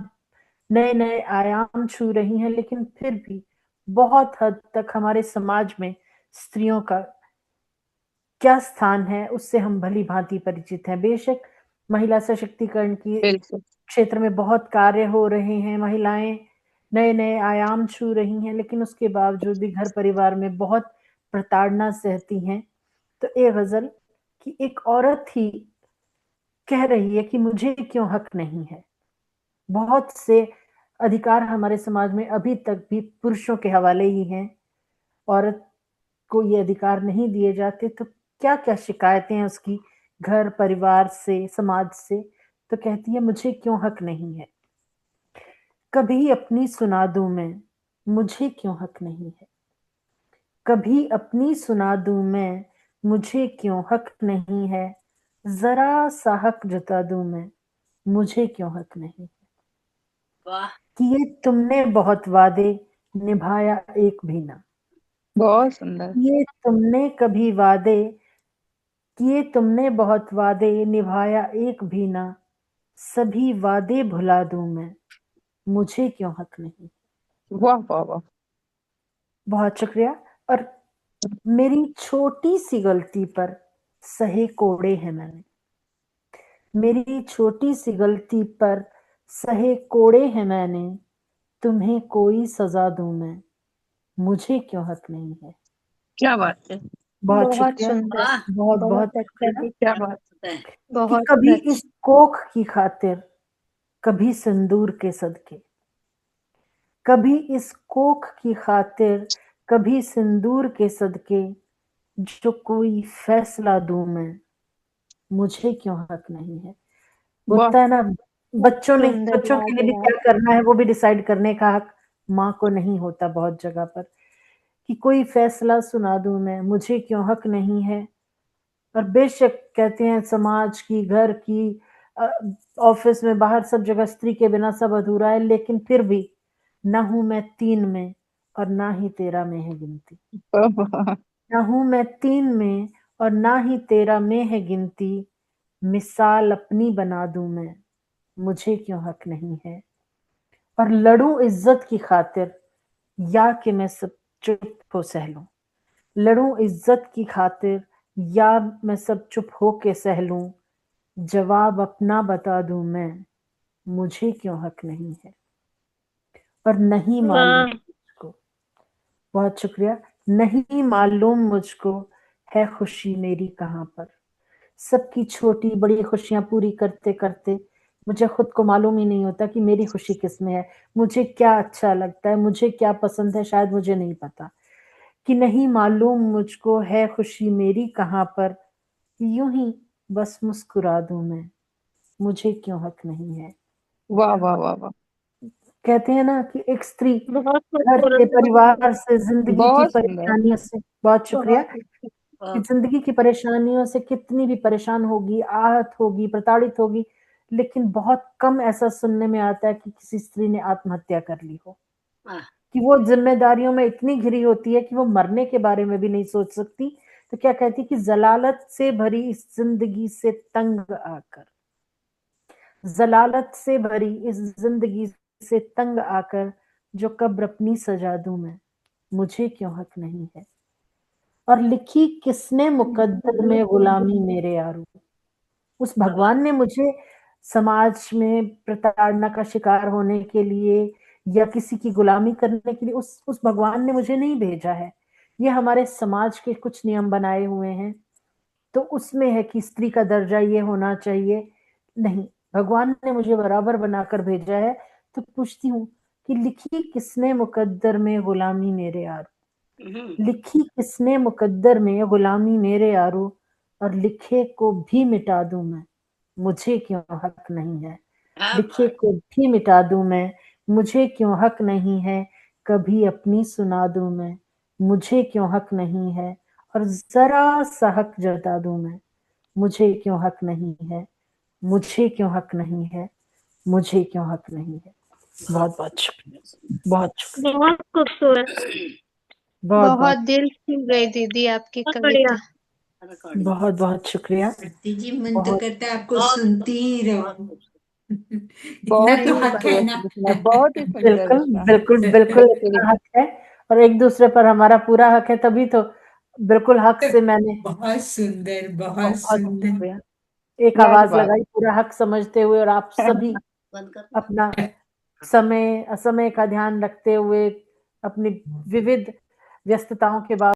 नए नए आयाम छू रही हैं, लेकिन फिर भी बहुत हद तक हमारे समाज में स्त्रियों का क्या स्थान है उससे हम भली भांति परिचित हैं। बेशक महिला सशक्तिकरण की बिल्कुल, क्षेत्र में बहुत कार्य हो रहे हैं, महिलाएं नए नए आयाम छू रही हैं, लेकिन उसके बावजूद भी घर परिवार में बहुत प्रताड़ना सहती हैं। तो ए गजल कि एक औरत ही कह रही है कि मुझे क्यों हक नहीं है। बहुत से अधिकार हमारे समाज में अभी तक भी पुरुषों के हवाले ही हैं। औरत को ये अधिकार नहीं दिए जाते। तो क्या क्या शिकायतें हैं उसकी घर परिवार से, समाज से। तो कहती है मुझे क्यों हक नहीं है। कभी अपनी सुना दूं मैं, मुझे क्यों हक नहीं है। कभी अपनी सुना दूं मैं, मुझे क्यों हक नहीं है। जरा सा हक जता दूं मैं, मुझे क्यों हक नहीं। वाह, किए तुमने बहुत वादे, निभाया एक भी ना। बहुत सुंदर, किए तुमने कभी वादे, किए तुमने बहुत वादे, निभाया एक भी ना। सभी वादे भुला दूं मैं, मुझे क्यों हक नहीं। वाह वाह वाह, बहुत शुक्रिया। और मेरी छोटी सी गलती पर सहे कोड़े हैं मैंने। मेरी छोटी सी गलती पर सहे कोड़े हैं मैंने। तुम्हें कोई सजा दूं मैं, मुझे क्यों हक नहीं है। क्या बात है, बहुत बहुत शुक्रिया। सुंदर, वाह, बहुत बहुत बहुत अच्छा शुक्रिया। जी, क्या क्या बात, बात है। कि बहुत कभी अच्छा। इस कोख की खातिर, कभी सिंदूर के सदके, कभी इस कोख की खातिर, कभी सिंदूर के सदके, जो कोई फैसला दूं मैं, मुझे क्यों हक नहीं है। वाह, होता है ना, बच्चों ने सुंदर, बच्चों के लिए भी लाजवाब। क्या करना है वो भी डिसाइड करने का हक माँ को नहीं होता बहुत जगह पर। कि कोई फैसला सुना दूं मैं, मुझे क्यों हक नहीं है। और बेशक कहते हैं समाज की, घर की, ऑफिस में, बाहर सब जगह स्त्री के बिना सब अधूरा है, लेकिन फिर भी ना हूं मैं तीन में और ना ही तेरा में है गिनती। वाह, ना हूं मैं तीन में और ना ही तेरा में है गिनती। मिसाल अपनी बना दूं मैं, मुझे क्यों हक नहीं है। और लड़ूं इज्जत की खातिर, या कि मैं सब चुप हो सह लूं। लड़ूं इज्जत की खातिर, या मैं सब चुप हो के सह लूं। जवाब अपना बता दूं मैं, मुझे क्यों हक नहीं है। पर नहीं मालूम वाह, मुझको। बहुत शुक्रिया। नहीं मालूम मुझको है खुशी मेरी कहाँ पर। सबकी छोटी बड़ी खुशियां पूरी करते करते मुझे खुद को मालूम ही नहीं होता कि मेरी खुशी किस में है, मुझे क्या अच्छा लगता है, मुझे क्या पसंद है, शायद मुझे नहीं पता। कि नहीं मालूम मुझको है खुशी मेरी कहाँ पर। यूं ही बस मुस्कुरा दूं मैं, मुझे क्यों हक नहीं है। वाह वाह वाह वाह, कहते हैं ना कि एक स्त्री बहुत घर के खूबसूरत, परिवार से, जिंदगी की बहुत सुंदर, परेशानियों से, बहुत शुक्रिया, बहुत अच्छा। कि जिंदगी की परेशानियों से कितनी भी परेशान होगी, आहत होगी, प्रताड़ित होगी, लेकिन बहुत कम ऐसा सुनने में आता है कि किसी स्त्री ने आत्महत्या कर ली हो। वाह, कि वो जिम्मेदारियों में इतनी घिरी होती है कि वो मरने के बारे में भी नहीं सोच सकती। तो क्या कहती कि जलालत से भरी इस जिंदगी से तंग आकर, जलालत से भरी इस जिंदगी से तंग आकर, जो कब्र अपनी सजा दूं मैं, मुझे क्यों हक नहीं है। और लिखी किसने मुकद्दर में गुलामी मेरे यारो। उस वाह, भगवान ने मुझे समाज में प्रताड़ना का शिकार होने के लिए या किसी की गुलामी करने के लिए उस भगवान ने मुझे नहीं भेजा है। ये हमारे समाज के कुछ नियम बनाए हुए हैं। तो उसमें है कि स्त्री का दर्जा ये होना चाहिए। नहीं, भगवान ने मुझे बराबर बनाकर भेजा है। तो पूछती हूँ कि लिखी किसने मुकद्दर में गुलामी मेरे यार। लिखी किसने मुकद्दर में गुलामी मेरे यारो, और लिखे को भी मिटा दूं मैं, मुझे क्यों हक नहीं है। लिखे को भी मिटा दूं मैं, मुझे क्यों हक नहीं है। कभी अपनी सुना दूं मैं, मुझे क्यों हक नहीं है। और जरा सा हक जता दूं मैं, मुझे क्यों हक नहीं है। मुझे क्यों हक नहीं है। मुझे क्यों हक नहीं है। बहुत बहुत शुक्रिया, बहुत शुक्रिया, बहुत खूबसूरत, बहुत बहुत दिल छू गई दीदी आपकी कविता। बहुत बहुत शुक्रिया। आरती जी, मन तो बहुत करता है आपको सुनती ही रहूं। इतना बहुत ही तो हक है खूबसूरत ना। रचना, बहुत ही सुंदर बिल्कुल रचना। बिल्कुल बिल्कुल इतना हक है, और एक दूसरे पर हमारा पूरा हक है, तभी तो बिल्कुल हक से मैंने बहुत सुंदर, बहुत बहुत सुंदर। शुक्रिया एक आवाज लाजवाब। लगाई पूरा हक समझते हुए, और आप सभी अपना समय असमय का ध्यान रखते हुए अपनी विविध व्यस्तताओं के बाद